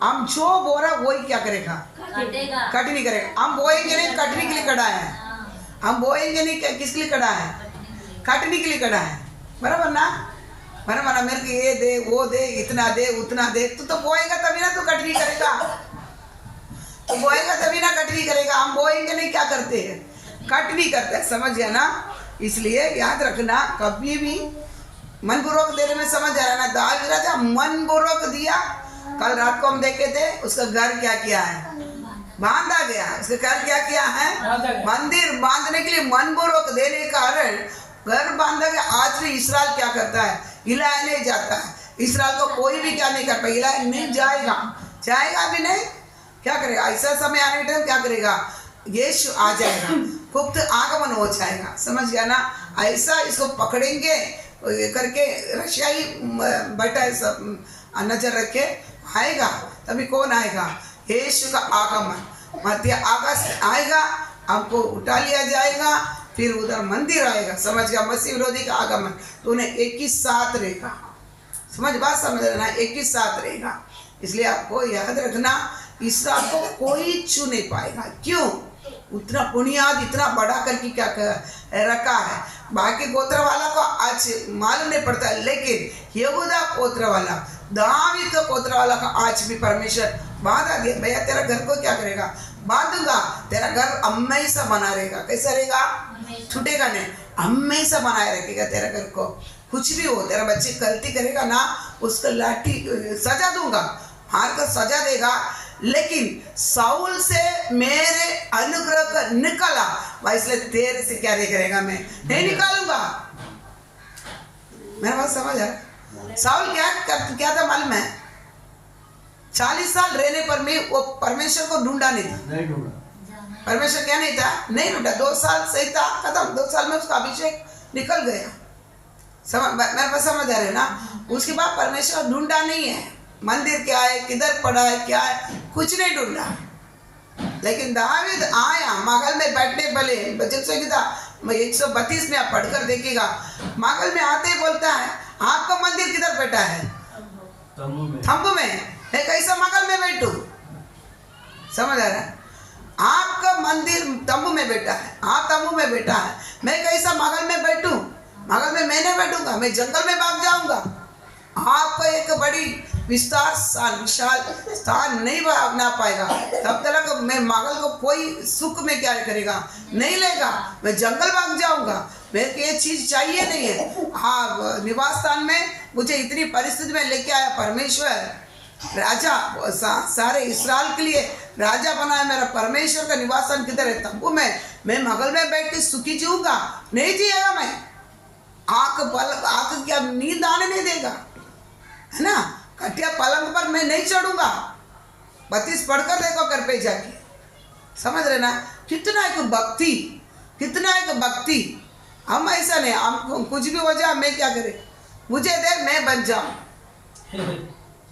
हम जो बोरा वही क्या करेगा, कट नहीं करेगा। हम बोएंगे नहीं, कटने के लिए कड़ा है, हम बोएंगे नहीं, किसके लिए कड़ा है, कटने के लिए कड़ा है, बराबर ना, बराबर ना। मेरे को ये दे, वो दे, इतना दे, उतना दे, तो बोएगा तभी ना, तो कटनी करेगा, तो बोएगा तभी ना कटनी करेगा। हम बोएंगे नहीं, क्या करते हैं, कट नहीं करते, समझ गया ना। इसलिए याद रखना, कभी भी मन पूर्वक देने में समझ आ रहा ना। दाऊद राजा मन पूर्वक दिया। कल रात को हम देखे थे, उसका घर क्या किया है, बांधा गया। उसका घर क्या किया है, मंदिर बांधने के लिए मन पूर्वक देने के कारण घर बांधा गया। आज भी इस्राएल क्या करता है, हिलाया नहीं जाता है। इस्राएल को कोई भी क्या नहीं कर पाएगा, हिलाया नहीं जाएगा, जाएगा भी नहीं, क्या करेगा। ऐसा समय आने टाइम क्या करेगा, यीशु आ जाएगा, गुप्त आगमन हो जाएगा, समझ गया ना। ऐसा इसको पकड़ेंगे करके, रशियाई बैठा है सब, नजर रखे, आएगा तभी कौन आएगा, यीशु का आगमन मध्य आकाश आएगा, हमको उठा लिया जाएगा, फिर उधर मंदिर आएगा, समझ गया। मसीह विरोधी का आगमन तो उन्हें एक ही साथ रहेगा, समझ बात समझ रहे, एक ही साथ रहेगा। इसलिए आपको याद रखना, इस्राएल को कोई छू नहीं पाएगा। क्यों, उतना बुनियाद इतना बड़ा करके क्या रखा है। बाकी गोत्र वाला को आज मालूम नहीं पड़ता है, लेकिन यहूदा गोत्र वाला, दावीद का गोत्र वाला का आज भी परमेश्वर बांधा दिया। भैया तेरा घर को क्या करेगा, बांधूंगा, तेरा घर हमेशा बना रहेगा। कैसा रहेगा, छूटेगा नहीं, हमेशा बनाए रखेगा तेरा घर को। कुछ भी हो, तेरा बच्चे गलती करेगा ना, उसको लाठी सजा दूंगा, मार कर सजा देगा। लेकिन साउल से मेरे अनुग्रह का निकाला, इसलिए तेरे से क्या नहीं करेगा, मैं नहीं निकालूंगा। मेरा बात समझ है। साउल क्या था मालूम है, 40 साल रहने पर भी वो परमेश्वर को ढूंढा नहीं था। परमेश्वर क्या नहीं था, नहीं ढूंढा। 2 साल सही था, खत्म। 2 साल में उसका अभिषेक निकल गया। मेरे पास समझ आ रहे ना। उसके बाद परमेश्वर ढूंढा नहीं है, मंदिर क्या है, किधर पड़ा है, क्या है, कुछ नहीं ढूंढा। लेकिन दावीद आया, मागल में बैठने वाले बच्चे से था, 132 में आप पढ़कर देखिएगा। मागल में आते ही बोलता है, आपका मंदिर किधर बैठा है, तंबू में। मैं कैसा मागल में बैठूं, समझ आ रहा है। आपका मंदिर तंबू में बैठा है, आप तंबू में बैठा है, मैं कैसा मागल में बैठूं। मागल में मैं नहीं बैठूंगा, मैं जंगल में भाग जाऊंगा। आपको एक बड़ी विशाल स्थान नहीं बना पाएगा, तब तक मैं मागल को कोई सुख में क्या करेगा, नहीं लेगा। मैं जंगल भाग जाऊंगा, मेरे को ये चीज चाहिए नहीं है। हाँ, निवास स्थान में मुझे इतनी परिस्थिति में लेके आया परमेश्वर, राजा सारे इस्राएल के लिए राजा बनाया। मेरा परमेश्वर का निवास स्थान किधर है, तंबू में। मैं मागल में बैठ के सुखी जीऊंगा, नहीं जिएगा मैं। आंख क्या नींद आने नहीं देगा, है ना। कटिया पलंग पर मैं नहीं चढ़ूंगा। 32 पढ़कर देखो घर पे जाके, समझ रहे ना। कितना एक भक्ति, कितना एक भक्ति। हम ऐसा नहीं, हम कुछ भी हो जाए, मैं क्या करे, मुझे दे, मैं बन जाऊं,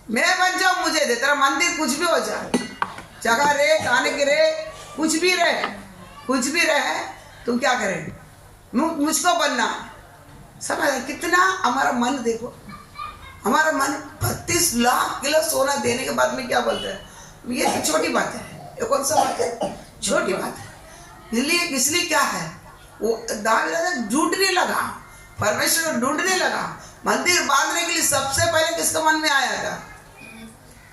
मैं बन जाऊं, मुझे दे। तेरा मंदिर कुछ भी हो जाए, जगह रहे, खाने के रहे, कुछ भी रहे, कुछ भी रहे, तुम क्या करे, मुझको बनना। समझ, कितना हमारा मन देखो, हमारा मन 32 लाख किलो सोना देने के बाद में क्या बोलते हैं, ये तो छोटी बात है। ये कौन सा बात है, छोटी बात है। इसलिए क्या है, वो दाऊद राजा ढूंढने लगा, परमेश्वर को ढूंढने लगा। मंदिर बांधने के लिए सबसे पहले किसके मन में आया था?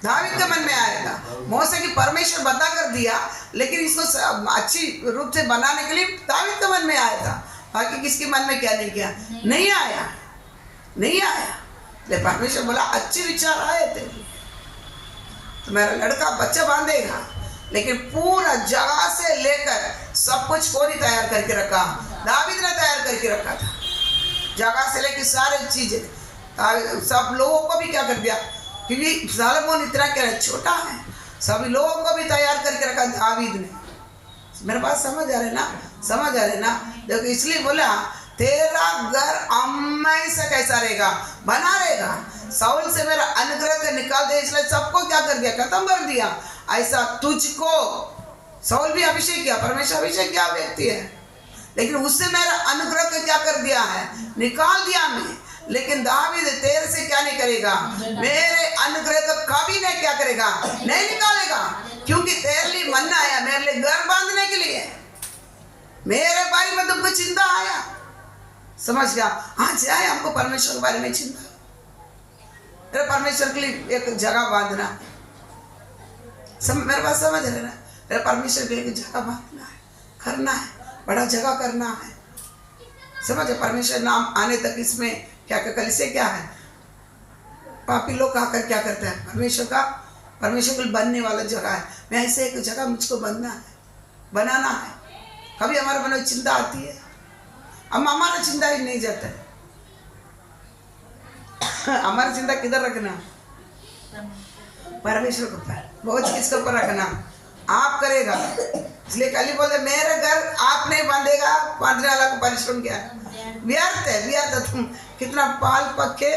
दावीद के मन में आया था। मूसा की परमेश्वर बता कर दिया, लेकिन इसको अच्छी रूप से बनाने के लिए दावीद के मन में आया था। बाकी किसके मन में क्या नहीं किया? नहीं आया, नहीं आया। लेकिन परमेश्वर बोला अच्छे विचार आए थे, तो मेरा लड़का बच्चा बांधेगा, लेकिन पूरा जगह से लेकर सब कुछ कौन ही तैयार करके रखा? दावीद ने तैयार करके रखा था। जगह से लेकर सारी चीजें सब लोगों को भी क्या कर दिया, क्योंकि सलोमन इतना क्या छोटा है, सभी लोगों को भी तैयार करके रखा दावीद ने। मेरे बात समझ आ रहे ना? समझ आ रहे ना? देखो इसलिए बोला तेरा घर अम्मै से कैसा रहेगा? बना रहेगा। साउल से मेरा अनुग्रह को निकाल दे, इसलिए सबको क्या कर दिया? खत्म कर दिया। ऐसा तुझको साउल भी अभिषेक किया, परमेश्वर अभिषेक किया व्यक्ति है, लेकिन उससे मेरा अनुग्रह को क्या कर दिया है? निकाल दिया मैं। लेकिन दावीद तेरे से क्या नहीं करेगा? मेरे अनुग्रह को कभी नहीं क्या करेगा? नहीं निकालेगा, क्योंकि तेरे लिए मन आया, मेरे लिए घर बांधने के लिए, मेरे बारे में तुमको चिंता आया। समझ गया? आज आए हमको परमेश्वर के बारे में चिंता, मेरे परमेश्वर के लिए एक जगह बांधना। मेरे बात समझ रहे ना? मेरे परमेश्वर के लिए एक जगह बांधना है, करना है, बड़ा जगह करना है। समझे? परमेश्वर नाम आने तक इसमें क्या कलिसिया क्या है? पापी लोग आकर क्या करते हैं? परमेश्वर को बनने वाला जगह है। मैं ऐसे एक जगह मुझको बनना है, बनाना है। कभी हमारे मन में चिंता आती है, हम हमारा चिंता ही नहीं जाता है। हमारी चिंता किधर रखना? परमेश्वर के ऊपर। बोझ किसके ऊपर रखना? आप करेगा। इसलिए कल बोलते मेरे घर आप नहीं बांधेगा, बांधने वाला को परिश्रम क्या है? व्यर्थ है, व्यर्थ है। तुम कितना पाल पक्के,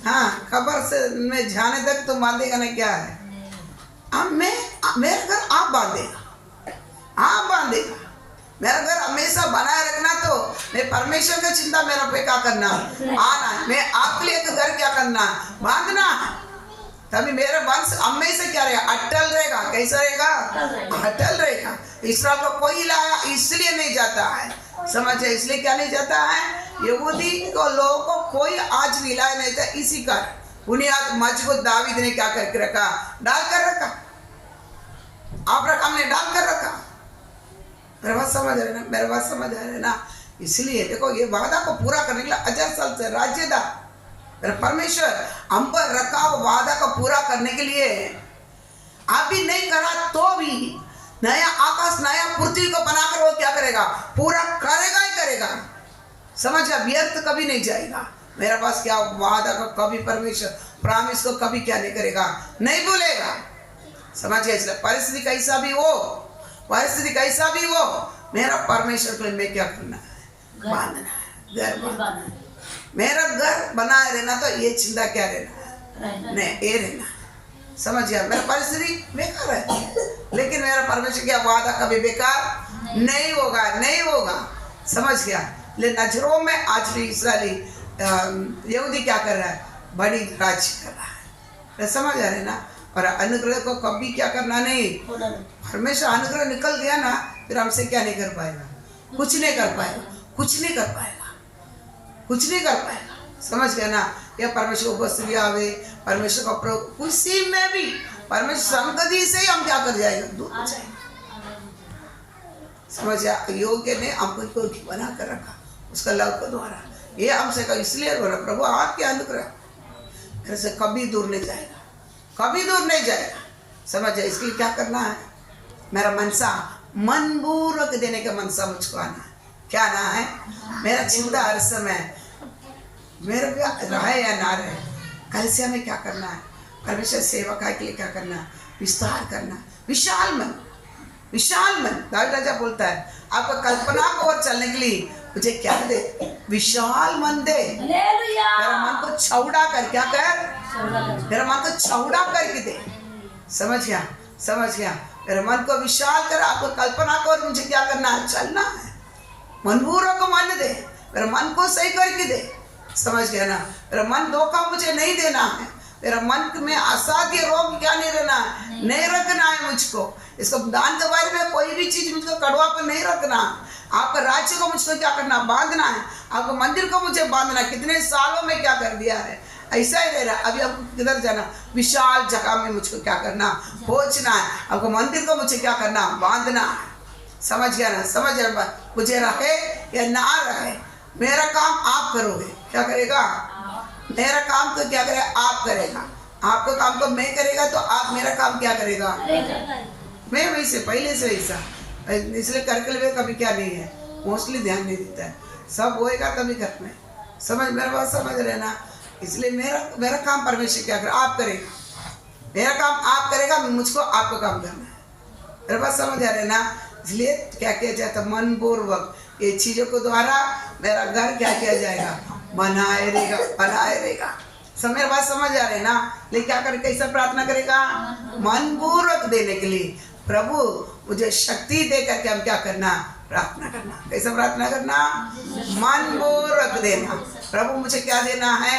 हाँ, खबर से में जाने तक तुम बांधेगा ना, क्या है? अब मेरे घर आप बांधेगा, आप बांधेगा। मेरा घर हमेशा बनाए रखना, तो मैं परमेश्वर का चिंता मेरा पे क्या करना? आना है। मैं आपके लिए एक घर क्या करना? बांधना है। तभी मेरे वंश हमेशा क्या रहेगा? अटल रहेगा। कैसा रहेगा? अटल रहेगा। इस्राएल को कोई लाया इसलिए नहीं जाता है, समझे? इसलिए क्या नहीं जाता है? यहूदी को लोगों को कोई आज भी लाया नहीं था। इसी का बुनियाद मजबूत दावीद ने क्या करके रखा? डाल कर रखा। अब्राहम ने डाल कर रखा। मेरे बात समझ रहे ना? मेरे बात समझ आ रहे ना? इसलिए देखो ये वादा को पूरा करने के लिए 1000 साल से राज्यदार परमेश्वर हम पर रखा हुआ वादा को पूरा करने के लिए अभी नहीं करा तो भी नया आकाश नया पृथ्वी को बनाकर वो क्या करेगा? पूरा करेगा ही करेगा। समझ गया? व्यर्थ कभी नहीं जाएगा। मेरे पास क्या वादा को कभी परमेश्वर प्रॉमिस को कभी क्या नहीं करेगा? नहीं भूलेगा। समझ गया? इसलिए परिस्थिति कैसा भी हो, परिस्थिति कैसा भी हो, मेरा परमेश्वर के लिए मैं क्या करना है? बांधना है, घर बांधना है। मेरा घर बनाए रहना, तो ये चिंता क्या रहना? नहीं, ये रहना। समझ गया? मेरा परिस्थिति बेकार है, लेकिन मेरा परमेश्वर क्या वादा कभी बेकार नहीं होगा, नहीं होगा। समझ गया? ले नजरों में आज भी इस्राएली यहूदी क्या कर रहा है? बड़ी राज कर रहा है। समझ आ रहे ना? और अनुग्रह को कभी क्या करना नहीं। परमेश्वर अनुग्रह निकल गया ना, फिर हमसे क्या नहीं कर पाएगा? कुछ नहीं कर पाएगा, कुछ नहीं कर पाएगा, कुछ नहीं कर पाएगा। समझ गया ना? या परमेश्वर उपस्थिति आवे, परमेश्वर का प्रभु उसी में भी परमेश्वर संगति से ही हम क्या कर जाएगा? दूर हो जाएगा। समझ गया? योग्य ने हमको योग्य बना कर रखा उसका लव के द्वारा। ये हमसे का इसलिए बोला प्रभु आपके अनुग्रह मेरे से कभी दूर नहीं जाएगा, कभी दूर नहीं जाएगा। समझ गया? इसके लिए क्या करना है? मेरा मनसा मनपूर्वक देने का मनसा मुझको आना है। क्या आना है? मेरा चिंता हर समय मेरे पे रहे या ना रहे, कलिसिया में क्या करना है? परमेश्वर सेवा के लिए क्या करना है? विस्तार करना, विशाल मन, विशाल मन। दाऊद राजा बोलता है आपका कल्पना को और चलने के लिए मुझे क्या दे? विशाल मन दे। मेरा मन को चौड़ा कर, क्या कर? मेरा मन को चौड़ा करके दे। समझ गया? समझ गया? मेरे मन को विशाल कर, आपको कल्पना को और मुझे क्या करना है? चलना है। मनपूर्वक को मन दे, मेरे मन को सही करके दे। समझ गया ना? मेरा मन धोखा मुझे नहीं देना है। मेरा मन में असाध्य रोग क्या नहीं रहना है, नहीं रखना है मुझको। इसको दान के बारे में कोई भी चीज मुझको कड़वापन नहीं रखना। आपका राज्य को मुझको क्या करना, बांधना है। आपको मंदिर को मुझे बांधना। कितने सालों में क्या कर दिया है, ऐसा ही रह रहा। अभी आपको किधर जाना, विशाल जगह में मुझको क्या करना, पहुंचना है। आपको मंदिर को मुझे क्या करना, बांधना है। समझ गया ना, समझ गया। मुझे रहे या ना रहे, मेरा काम आप करोगे। क्या करेगा, मेरा काम तो क्या करेगा, आप करेगा। आपका काम तो मैं करेगा, तो आप मेरा काम क्या करेगा, मैं वैसे पहले से ऐसा। इसलिए करके लिए कभी क्या नहीं है, मोस्टली ध्यान नहीं देता है। सब होएगा तभी करना है। समझ, मेरा बात समझ रहे ना। इसलिए मेरा काम परमेश्वर क्या करे, आप करेगा। मेरा काम आप करेगा, मुझको आपका काम करना है। मेरा बात समझ आ रहे ना। इसलिए क्या किया जाता, मन पूर्वक ये चीजों को द्वारा मेरा घर क्या किया जाएगा, बनाए रहेगा। सब मेरे बात समझ आ रहे ना। लेकिन क्या करे, कैसा प्रार्थना करेगा, मन पूर्वक देने के लिए। प्रभु मुझे शक्ति दे करके हम क्या करना, प्रार्थना करना। कैसा प्रार्थना करना, मन पूर्वक देना। प्रभु मुझे क्या देना है,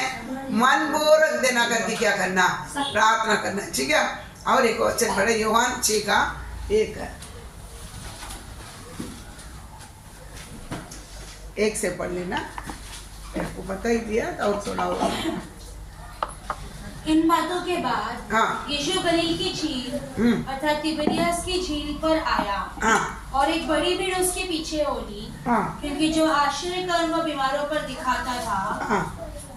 मन पूर्वक देना करके क्या करना, प्रार्थना करना। ठीक है। और एक वचन पढ़े, यूहन्ना 6:1 1 से पढ़ लेना। आपको बता ही दिया और थोड़ा और। इन बातों के बाद हाँ। यीशु गलील की झील अर्थात तिबेरियस की झील पर आया। हाँ। और एक बड़ी भीड़ उसके पीछे हो ली, हाँ। क्योंकि जो आश्चर्य कर्म वो बीमारों पर दिखाता था, हाँ।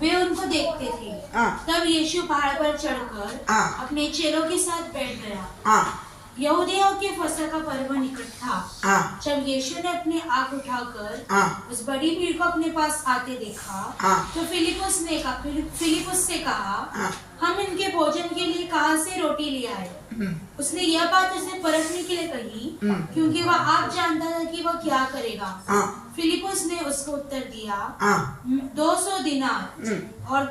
वे उनको देखते थे। हाँ। तब यीशु पहाड़ पर चढ़कर हाँ। अपने चेलों के साथ बैठ गया। हाँ। यहूदियों के फसह का पर्व निकट था। हाँ। जब यीशु ने अपनी आंख उठाकर हाँ। उस बड़ी भीड़ को अपने पास आते देखा, हाँ। तो फिलिपुस से कहा, हाँ। हम इनके भोजन के लिए कहाँ से रोटी ले आए। उसने यह बात उसे परखने के लिए कही, क्योंकि वह आप जानता था कि वह क्या करेगा। हाँ। फिलिपुस ने उसको उत्तर दिया, हाँ। 200 दिनार और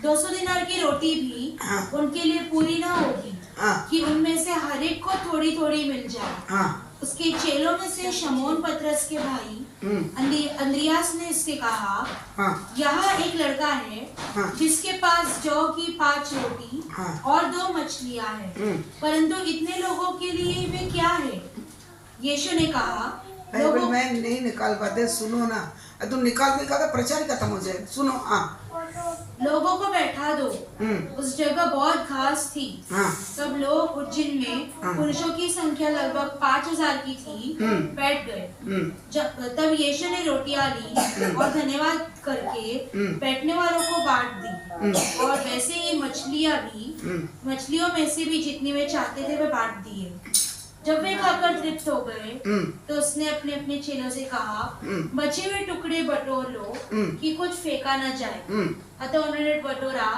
200 दिनार की रोटी भी हाँ। उनके लिए पूरी ना होगी, हाँ। कि उनमें से हर एक को थोड़ी थोड़ी मिल जाए। हाँ। उसके चेलों में से शमौन पतरस के भाई अंद्रियास ने इससे कहा, हाँ। यहाँ एक लड़का है हाँ। जिसके पास जौ की 5 रोटी हाँ। और 2 मछलियाँ हैं, परंतु इतने लोगों के लिए वे क्या है। यीशु ने कहा, बाइबल में नहीं निकाल पाते, सुनो ना। तुम निकाल तो प्रचार खत्म हो जाए। सुनो। हाँ। लोगों को बैठा दो। उस जगह बहुत घास थी। हाँ। सब लोग, जिनमें पुरुषों की संख्या लगभग 5000 की थी, बैठ गए। तब यीशु ने रोटियां ली और धन्यवाद करके बैठने वालों को बांट दी, और वैसे ही मछलियों में से भी जितनी वे चाहते थे वे बांट दिए। जब वे खाकर तृप्त हो गए, तो उसने अपने अपने चेलों से कहा, बचे हुए टुकड़े बटोर लो कि कुछ फेंका न जाए। अतः उन्होंने बटोरा,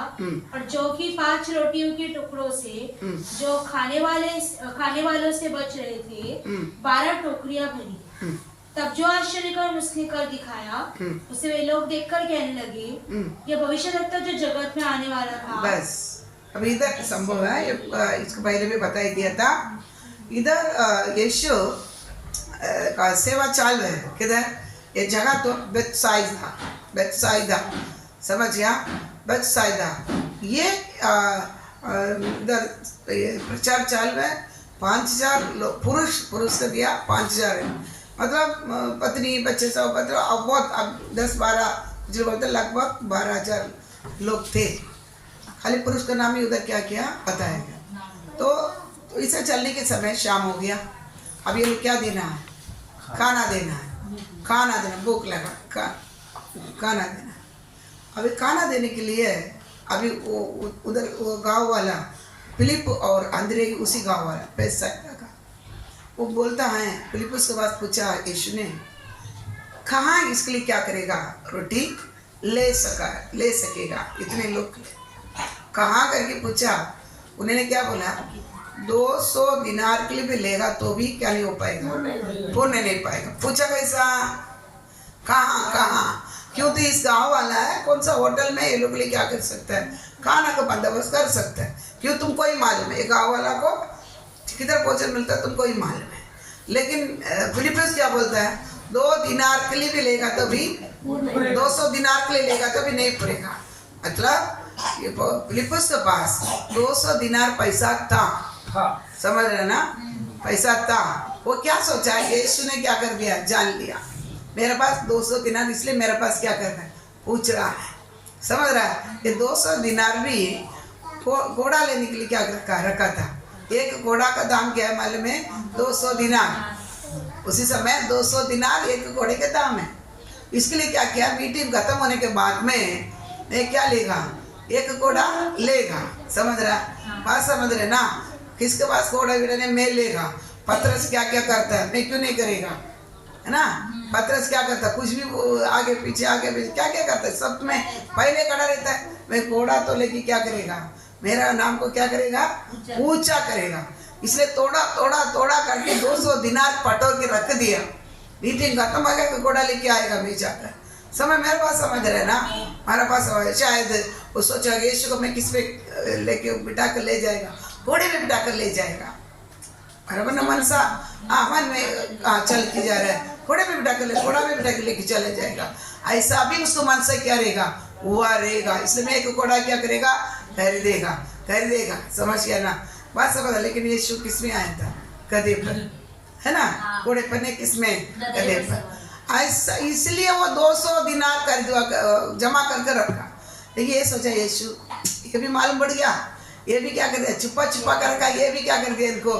और जौ की 5 रोटियों के टुकड़ों से जो खाने वालों से बच रहे थे 12 टोकरियां भरी। तब जो आश्चर्य कर्म उसने कर दिखाया, उसे वे लोग देखकर कहने लगे, यह भविष्यद्वक्ता जो जगत में आने वाला था। बस अब इधर संभव है, इसको पहले भी बता ही दिया था। इधर यीशु का सेवा चालू है। किधर, ये जगह तो बेथसाइदा, समझ गया, बेथसाइदा। ये इधर प्रचार चालू है। 5000 लोग, पुरुष को दिया 5000 है। मतलब पत्नी बच्चे सब, मतलब अब बहुत, अब 10-12 जो बोलते लगभग 12000 लोग थे। खाली पुरुष का नाम ही उधर क्या किया बताया गया। तो इसे चलने के समय शाम हो गया। अब ये क्या देना है, खाना देना है। भूख लगा, खाना देना। अभी खाना देने के लिए अभी वो उधर वो गांव वाला फिलिप और अंद्रे, उसी गांव वाला बेथसाइदा का, वो बोलता है, फिलिपुस के पास पूछा यीशु ने, कहाँ इसके लिए क्या करेगा, रोटी ले सकेगा इतने लोग कहाँ करके पूछा। उन्होंने क्या बोला, 200 दिनार के लिए भी लेगा तो भी क्या नहीं हो पाएगा, पुण्य नहीं पाएगा। पूछा कैसा, कहाँ, क्यों तो इस गांव वाला है, कौन सा होटल में ये लोग लिए क्या कर सकता है, खाना का बंदोबस्त कर सकता है। क्यों, तुमको ही मालूम है, गांव वाला को किधर भोजन मिलता है तुमको ही मालूम है। लेकिन फिलिपुस क्या बोलता है, 2 दिनार के लिए भी लेगा तो भी, 200 दिनार के लिए लेगा तो भी नहीं पड़ेगा। मतलब फिलिपुस के पास 200 दिनार पैसा था। समझ रहे ना, पैसा था, वो क्या सोचा, यीशु ने क्या कर दिया, जान लिया मेरे पास 200 दिनार, इसलिए मेरे पास क्या करना है, पूछ रहा है। समझ रहा है? ये 200 दिनार भी घोड़ा लेने के लिए क्या रखा था। एक घोड़ा का दाम क्या है मालूम है, 200 दिनार। उसी समय 200 दिनार एक घोड़े के दाम है। इसके लिए क्या किया, मीटिंग खत्म होने के बाद में मैं क्या लेगा, एक घोड़ा लेगा। समझ रहा है? बात समझ रहे ना? किसके पास घोड़ा वीड़ा ने, मैं लेगा। पतरस क्या क्या करता है, मैं क्यों नहीं करेगा, है ना? पतरस क्या करता है, कुछ भी आगे पीछे क्या क्या करता है, सब में पहले खड़ा रहता है। मैं घोड़ा तो लेके क्या करेगा, मेरा नाम को क्या करेगा, ऊंचा करेगा। इसलिए तोड़ा करके 200 दिनार पटो के रख दिया। मीटिंग खत्म हो गया, घोड़ा लेके आएगा मैं जाकर। समय मेरे पास समझ रहे ना, हमारे पास शायद वो सोचा यीशु को मैं किस पे लेके बिठा कर ले जाएगा, घोड़े में बिठा कर ले जाएगा। बराबर ना? मनसा मन में चल के जा रहा है, घोड़े में बिठा कर लेके चले जाएगा। ऐसा भी उसको मन से क्या रहेगा, हुआ रहेगा। इसलिए मैं एक घोड़ा क्या करेगा, खरीदेगा। समझ गया ना? बात समझ। लेकिन यीशु किस में आया था, गधे पर, है ना? घोड़े पर नहीं, किस में, गधे पर। ऐसा इसलिए वो 200 दिनार जमा करके रखा। देखिए ये सोचा यीशु, ये भी मालूम पड़ गया, ये भी क्या कर दिया, छुपा कर रखा, ये भी क्या कर दिया, इनको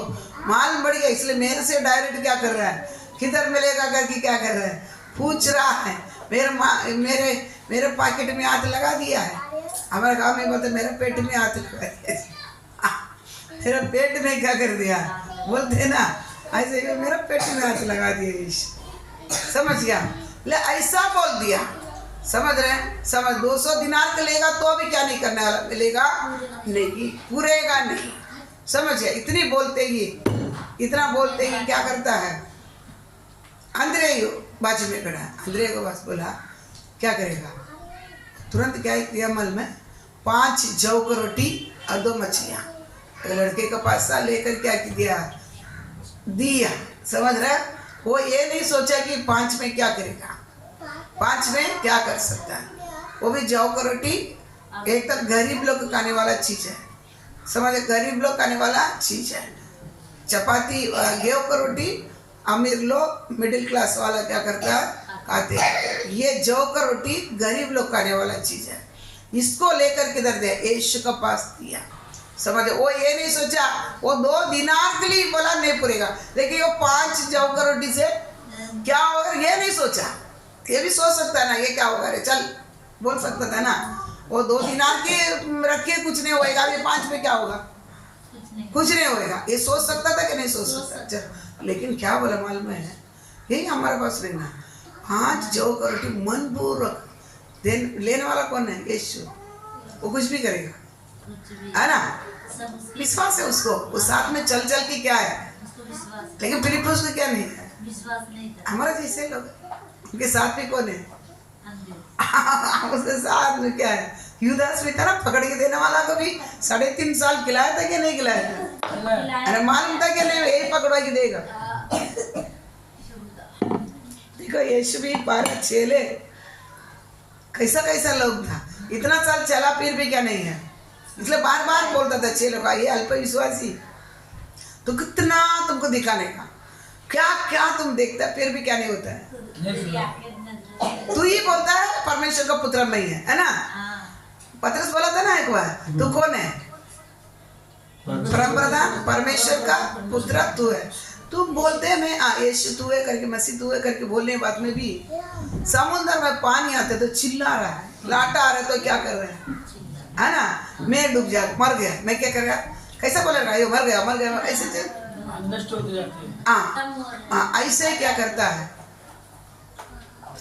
मालूम पड़ गया। इसलिए मेरे से डायरेक्ट क्या कर रहा है, किधर मिलेगा करके क्या कर रहा है, पूछ रहा है। मेरे पॉकेट में हाथ लगा दिया है। हमारे गांव में बोलते मेरे पेट में हाथ लगा दिया। मेरे पेट में क्या कर दिया, बोलते ना ऐसे, मेरा पेट में हाथ लगा दिया यीशु। समझ गया? ले ऐसा बोल दिया। समझ रहे हैं? समझ। 200 दिनार का लेगा तो भी क्या नहीं करने वाला, मिलेगा नहीं, पूरेगा नहीं। समझ गया? इतना बोलते ही क्या करता है, अंद्रे बाजू में खड़ा है। अंद्रे को बस बोला क्या करेगा, तुरंत क्या किया, मल में 5 जौ की रोटी और 2 मछलियाँ लड़के का पासा लेकर क्या दिया। समझ रहा है? वो ये नहीं सोचा कि 5 में क्या करेगा, 5 में क्या कर सकता है। वो भी जौ का रोटी, एक तक गरीब लोग खाने वाला चीज है। समझ, गरीब लोग खाने वाला चीज है। चपाती गेहूं का रोटी अमीर लोग, मिडिल क्लास वाला क्या करता है, खाते हैं। ये जौ का रोटी गरीब लोग खाने वाला चीज है। इसको लेकर किधर दिया, यीशु का पास दिया। समझ, वो ये नहीं सोचा, वो 2 दिनार के लिए बोला नहीं पूरेगा, लेकिन वो 5 जौ का रोटी से क्या होगा ये नहीं सोचा। ये भी सोच सकता है ना, ये क्या होगा रे, चल बोल सकता था ना। वो 2 दिनार के रखे कुछ नहीं होएगा, ये 5 में क्या होगा, कुछ नहीं होएगा। ये सोच सकता था कि नहीं सोच सकता। चल, लेकिन क्या बोला मालूम है, यही हमारे पास रहना, 5 जौ का रोटी मनपूर्वक लेने वाला कौन है, यीशु। वो कुछ भी करेगा, है ना? विश्वास है उसको, वो साथ में चल के क्या है, लेकिन फिलिप्पुस को क्या नहीं है, विश्वास नहीं था। हमारा जैसे लोग, उनके साथ में कौन है, उसके साथ में क्या है, युदास भी था ना, पकड़ के देने वाला को भी 3.5 साल खिलाया था कि नहीं खिलाया था, अरे मालूम था कि नहीं यही पकड़वा के देगा। देखो यीशु भी 12 चेले, कैसा लोग था, इतना साल चला फिर भी क्या नहीं है। इसलिए बार बोलता था चेलों का, ये अल्प विश्वासी, तो कितना तुमको दिखाने का, क्या तुम देखता फिर भी क्या नहीं होता है। तू ही बोलता है परमेश्वर का पुत्र मैं है ना? पतरस बोला था ना एक बार, तू कौन है, परम प्रधान परमेश्वर का पुत्र तू है। तू बोलते हैं मैं यीशु तू है करके, मसीह तू है करके बोलने बात में भी, समुद्र में पानी आते तो चिल्ला रहा है, लाटा आ रहा है तो क्या कर रहे हैं, है ना? मैं डूब जा, मर गया, मैं क्या करेगा, कैसा बोलेगा, ये मर गया ऐसे ऐसे क्या करता है।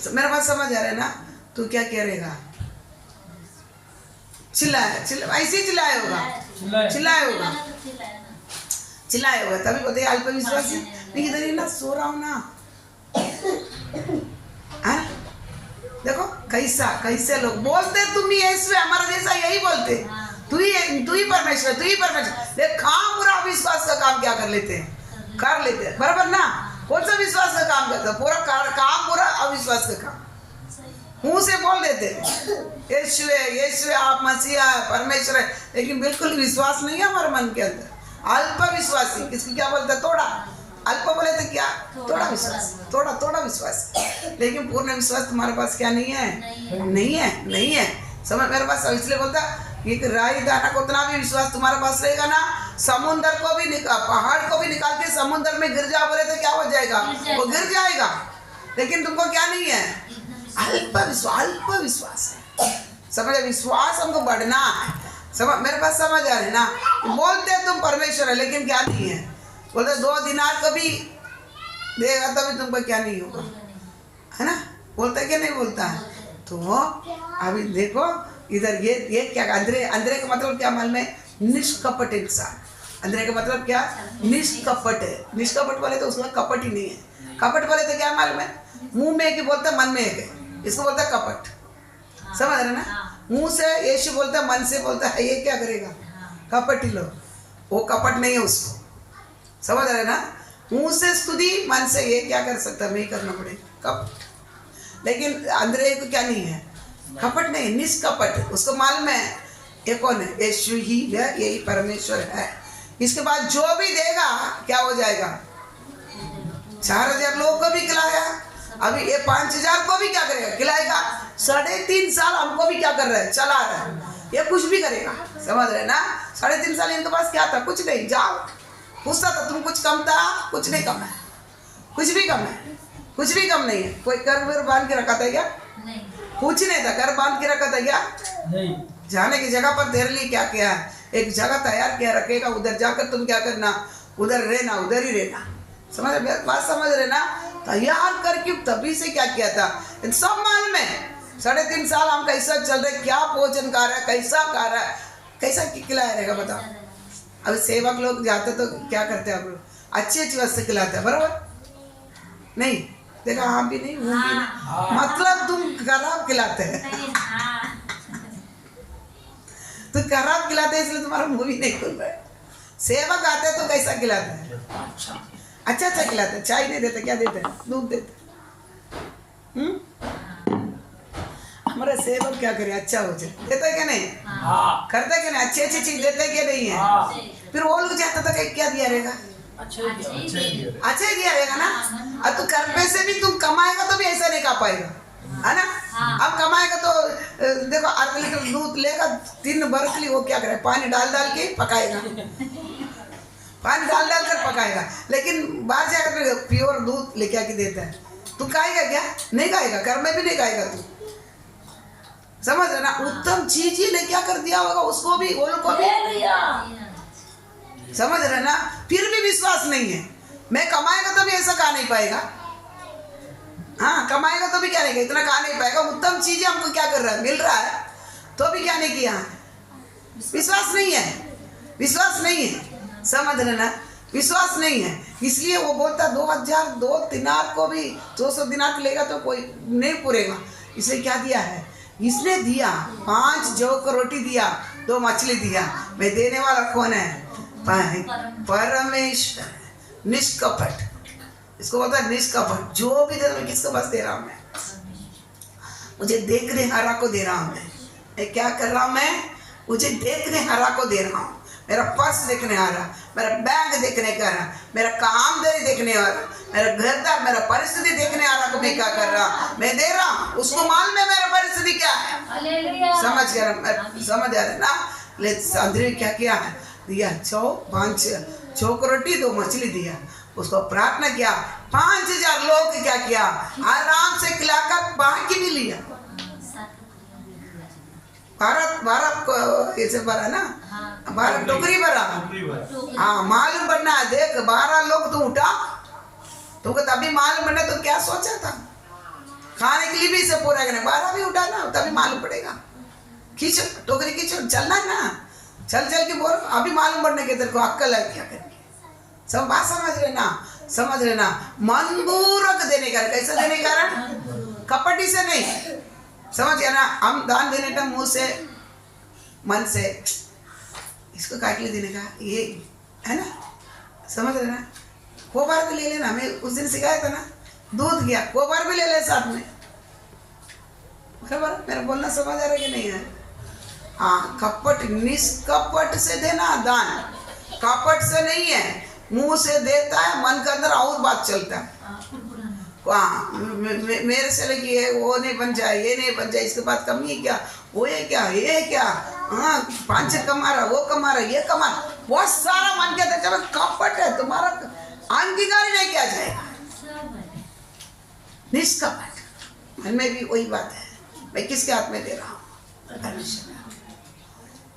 मेरे पास समझ आ रहा है ना? तू क्या कह रहेगा, ऐसे ही चिल्लाए होगा तभी बोलते अल्प विश्वासी। मैं इधर ही ना सो रहा हूँ ना, देखो कैसे लोग बोलते, तुम ही यीशु हमारा जैसा यही बोलते, तू ही परमेश्वर देख, काम पूरा अविश्वास का काम क्या कर लेते हैं, बराबर ना? कौन सा विश्वास का काम करता, पूरा काम पूरा अविश्वास का काम, मुंह से बोल देते यीशु है आप मसीहा है, परमेश्वर है, लेकिन बिल्कुल विश्वास नहीं है हमारे मन के अंदर। अल्प विश्वासी, किसकी क्या बोलते, अल्प बोले तो क्या, थोड़ा विश्वास, थोड़ा विश्वास, लेकिन पूर्ण विश्वास तुम्हारे पास क्या नहीं है, नहीं है। समझ मेरे पास, इसलिए बोलता एक राई दाना को उतना भी विश्वास तुम्हारे पास रहेगा ना, समुद्र को भी पहाड़ को भी निकाल के समुद्र में गिर जा बोले तो क्या हो जाएगा, वो गिर जाएगा। लेकिन तुमको क्या नहीं है, अल्प विश्वास है। समझ, विश्वास हमको बढ़ना है। समझ मेरे पास, समझ आ रही ना। बोलते तुम परमेश्वर है लेकिन क्या नहीं है, बोलते 2 दिनार को भी देगा तभी तुमको क्या नहीं होगा, है ना। बोलता है कि नहीं बोलता है। तो अभी देखो इधर ये क्या, अंदरे का मतलब क्या मालूम है, निष्कपट इंसान। अंदरे का मतलब क्या, निष्कपट है। निष्कपट बोले तो उसमें कपट ही नहीं है। कपट बोले तो क्या मालूम है, मुंह में एक ही बोलता मन में एक है, इसको बोलता है कपट। समझ रहे ना, मुंह से यीशु बोलता है, मन से बोलता है, ये क्या करेगा, कपटी लोग। वो कपट नहीं है उसको, समझ रहे ना। मुंह से स्तुति, मन से ये क्या कर सकता, नहीं करना पड़ेगा, कपट। लेकिन अंदर को क्या नहीं है, कपट नहीं, निष्कपट। उसको मालूम है ये कौन है, यीशु ही है, यही परमेश्वर है। इसके बाद जो भी देगा क्या हो जाएगा, 4000 लोगों को भी खिलाया, अभी ये 5000 को भी क्या करेगा, खिलाएगा। 3.5 साल हमको भी क्या कर रहा है, चला रहा है, ये कुछ भी करेगा। समझ रहे ना, 3.5 साल इनके पास क्या था, कुछ नहीं। जाओ पूछता था तुम कुछ कम था, कुछ नहीं कम है, कुछ भी कम है, कुछ भी कम नहीं है। कोई कर बांध के रखा था क्या, नहीं, कुछ नहीं था। घर बांध के रखा था क्या, नहीं। जाने की जगह पर तेरे लिए क्या किया है, एक जगह तैयार किया रखेगा, उधर जाकर तुम क्या करना, उधर रहना, उधर ही रहना। समझ बात, समझ रहे ना। तैयार करके तभी से क्या किया था, सब मालूम है। 3.5 साल हम कैसा चल रहे, क्या भोजन खा रहा है, कैसा खा रहा है, कैसा खिलाया रहेगा बताओ। अब सेवक लोग जाते तो क्या करते हैं, आप लोग अच्छी वस्तु खिलाते हैं, बराबर नहीं। देखा, हाँ भी नहीं, वो भी नहीं, मतलब तुम खराब खिलाते हैं। तो खराब खिलाते हैं, इसलिए तुम्हारा मुंह भी नहीं खुल रहा है। सेवक आते तो कैसा खिलाते हैं, अच्छा खिलाते हैं। चाय नहीं देते, क्या देते हैं, दूध देते। हमारे सेवक क्या करे, अच्छा हो जाए, देते क्या नहीं, करते क्या नहीं, अच्छी चीज देते क्या नहीं है। फिर वो लोग चाहता था क्या दिया रहेगा, अच्छा ही दिया रहेगा ना। और तू घर पे से भी तुम कमाएगा तो भी ऐसा नहीं खा पाएगा, है ना। अब कमाएगा तो देखो, 8 लीटर दूध लेगा, 3 बरस के लिए वो क्या करे, पानी डाल के पकाएगा, पानी डाल कर पकाएगा। लेकिन बाहर जाकर प्योर दूध लेके आके देता है, तू खाएगा क्या, नहीं खाएगा, घर में भी नहीं खाएगा तू। समझ रहे ना, उत्तम चीज ही ने क्या कर दिया होगा उसको भी, वो लोग को भी। समझ रहे ना, फिर भी विश्वास नहीं है। मैं कमाएगा तो भी ऐसा खा नहीं पाएगा, हाँ कमाएगा तो भी क्या नहीं, इतना खा नहीं पाएगा। उत्तम चीजें हमको क्या कर रहा है, मिल रहा है तो भी क्या नहीं किया, विश्वास नहीं है, विश्वास नहीं है। समझ रहे ना, विश्वास नहीं है। इसलिए वो बोलता 2 दिनार को भी 200 दिनार लेगा तो कोई नहीं पूरेगा। इसे क्या दिया है, इसने दिया 5 जौ को रोटी दिया, 2 मछली दिया। मैं देने वाला कौन है, परमेश्वर, निष्कपट। इसको बोलता है निष्कपट। जो भी दे मैं किसको बस दे रहा हूँ, मैं मुझे देखने हारा को दे रहा हूँ। मैं क्या कर रहा हूँ, मैं मुझे देखने हारा को दे रहा हूँ। मेरा पर्स देखने आ रहा, मेरा बैग देखने का रहा, मेरा कामदारी देखने आ रहा, मेरा घरदार, मेरा परिस्थिति देखने आ रहा को मैं क्या कर रहा, मैं दे रहा हूँ। उसको मालूम है मेरा परिस्थिति क्या है, समझ गया ना। ले अंदर क्या किया है, दिया 5 जौ को रोटी 2 मछली दिया। उसको प्रार्थना किया, 5000 लोग क्या किया, आराम से खिलाकर बाकी भी लिया। भारत ऐसे भरा ना, भारत टोकरी भरा। हाँ मालूम बनना है, देख 12 लोग तू उठा, तुमको तभी मालूम बनना। तो क्या सोचा था, खाने के लिए भी इसे पूरा करना, 12 भी उठा ना, तभी मालूम पड़ेगा। खींचो टोकरी, खींचो, चलना ना, चल के बोल, अभी मालूम पड़ने के तेरे को अक्कल है क्या करके। सब बात समझ लेना। मनपूर्वक देने का, कैसे देने का, कपटी से नहीं। समझ गया ना। हम दान देने का मुंह से, मन से, इसको काट ले देने का, ये है ना। समझ रहे ना, कोबार भी ले लेना। हमें उस दिन सिखाया था ना, दूध गया, कोबार भी ले ले साथ में। खबर मेरा बोलना समझ आ रहा है कि नहीं है। हाँ, कपट, निष्कपट से देना दान, कपट से नहीं है। मुंह से देता है, मन के अंदर और बात चलता है। हाँ, मेरे से लगी है, वो नहीं बन जाए, ये नहीं बन जाए, इसके बाद कमी क्या, वो ये क्या, ये क्या, हाँ 5 कमा रहा, वो कमा रहा, ये कमा रहा, बहुत सारा मन के अंदर जब कपट है, तुम्हारा अंगीकार ही नहीं किया जाएगा। निष्कपट मन में भी वही बात है, मैं किसके हाथ में दे रहा हूँ? परमेश्वर।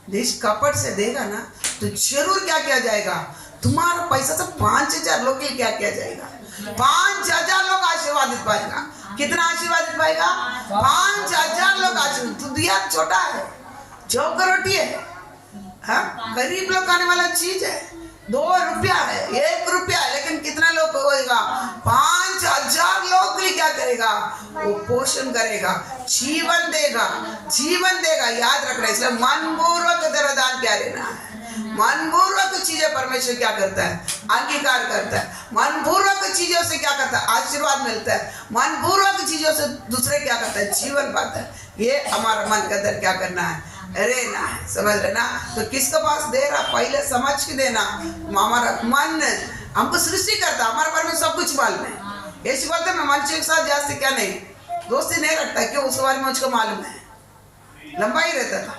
निष्कपट से देगा ना तो जरूर क्या किया जाएगा, तुम्हारा पैसा से 5000 लोग के लिए क्या किया जाएगा, 5000 लोग आशीर्वादित पाएगा। कितना आशीर्वादित पाएगा? 5000 लोग आशीर्वादित। तो दिया छोटा है, 2 रोटी है, हाँ गरीब लोग खाने वाला चीज है, 2 रुपया है, 1 रुपया है, लेकिन कितना लोग को होगा? 5000 लोग के लिए क्या करेगा? वो पोषण करेगा, जीवन देगा, जीवन देगा। याद रखना, इसलिए मनपूर्वक तेरा दान क्या लेना है। मनपूर्वक चीजें परमेश्वर क्या करता है? अंगीकार करता है। मनपूर्वक चीजों से क्या करता है? आशीर्वाद मिलता है। मनपूर्वक चीजों से दूसरे क्या करता है? जीवन पाता है। ये हमारा मन के अंदर क्या करना है? रहना है, समझ रहे ना? तो किसके पास दे रहा, पहले समझ के देना। हमारा मन हमको सृष्टि करता, हमारे बारे में सब कुछ मालूम है। ऐसी बोलते मैं मनुष्य के साथ जास्ती क्या नहीं दोस्ती नहीं रखता, क्यों? उसके बारे में मुझको मालूम है। लंबा ही रहता था,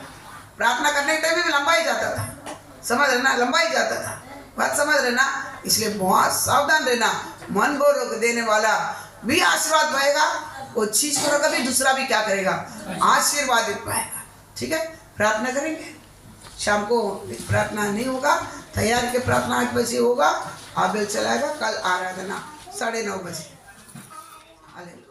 प्रार्थना करने के टाइम भी लंबा ही जाता था, समझ रहे ना? लंबा ही जाता था, बात समझ रहे ना? इसलिए बहुत सावधान रहना। मन बोलो देने वाला भी आशीर्वाद पाएगा, वो चीज करो कभी दूसरा भी क्या करेगा? आशीर्वादित पाएगा। ठीक है, प्रार्थना करेंगे। शाम को प्रार्थना नहीं होगा, तैयार के प्रार्थना 8 बजे होगा, आबेल चलाएगा। कल आराधना 9:30 बजे। हालेलुया।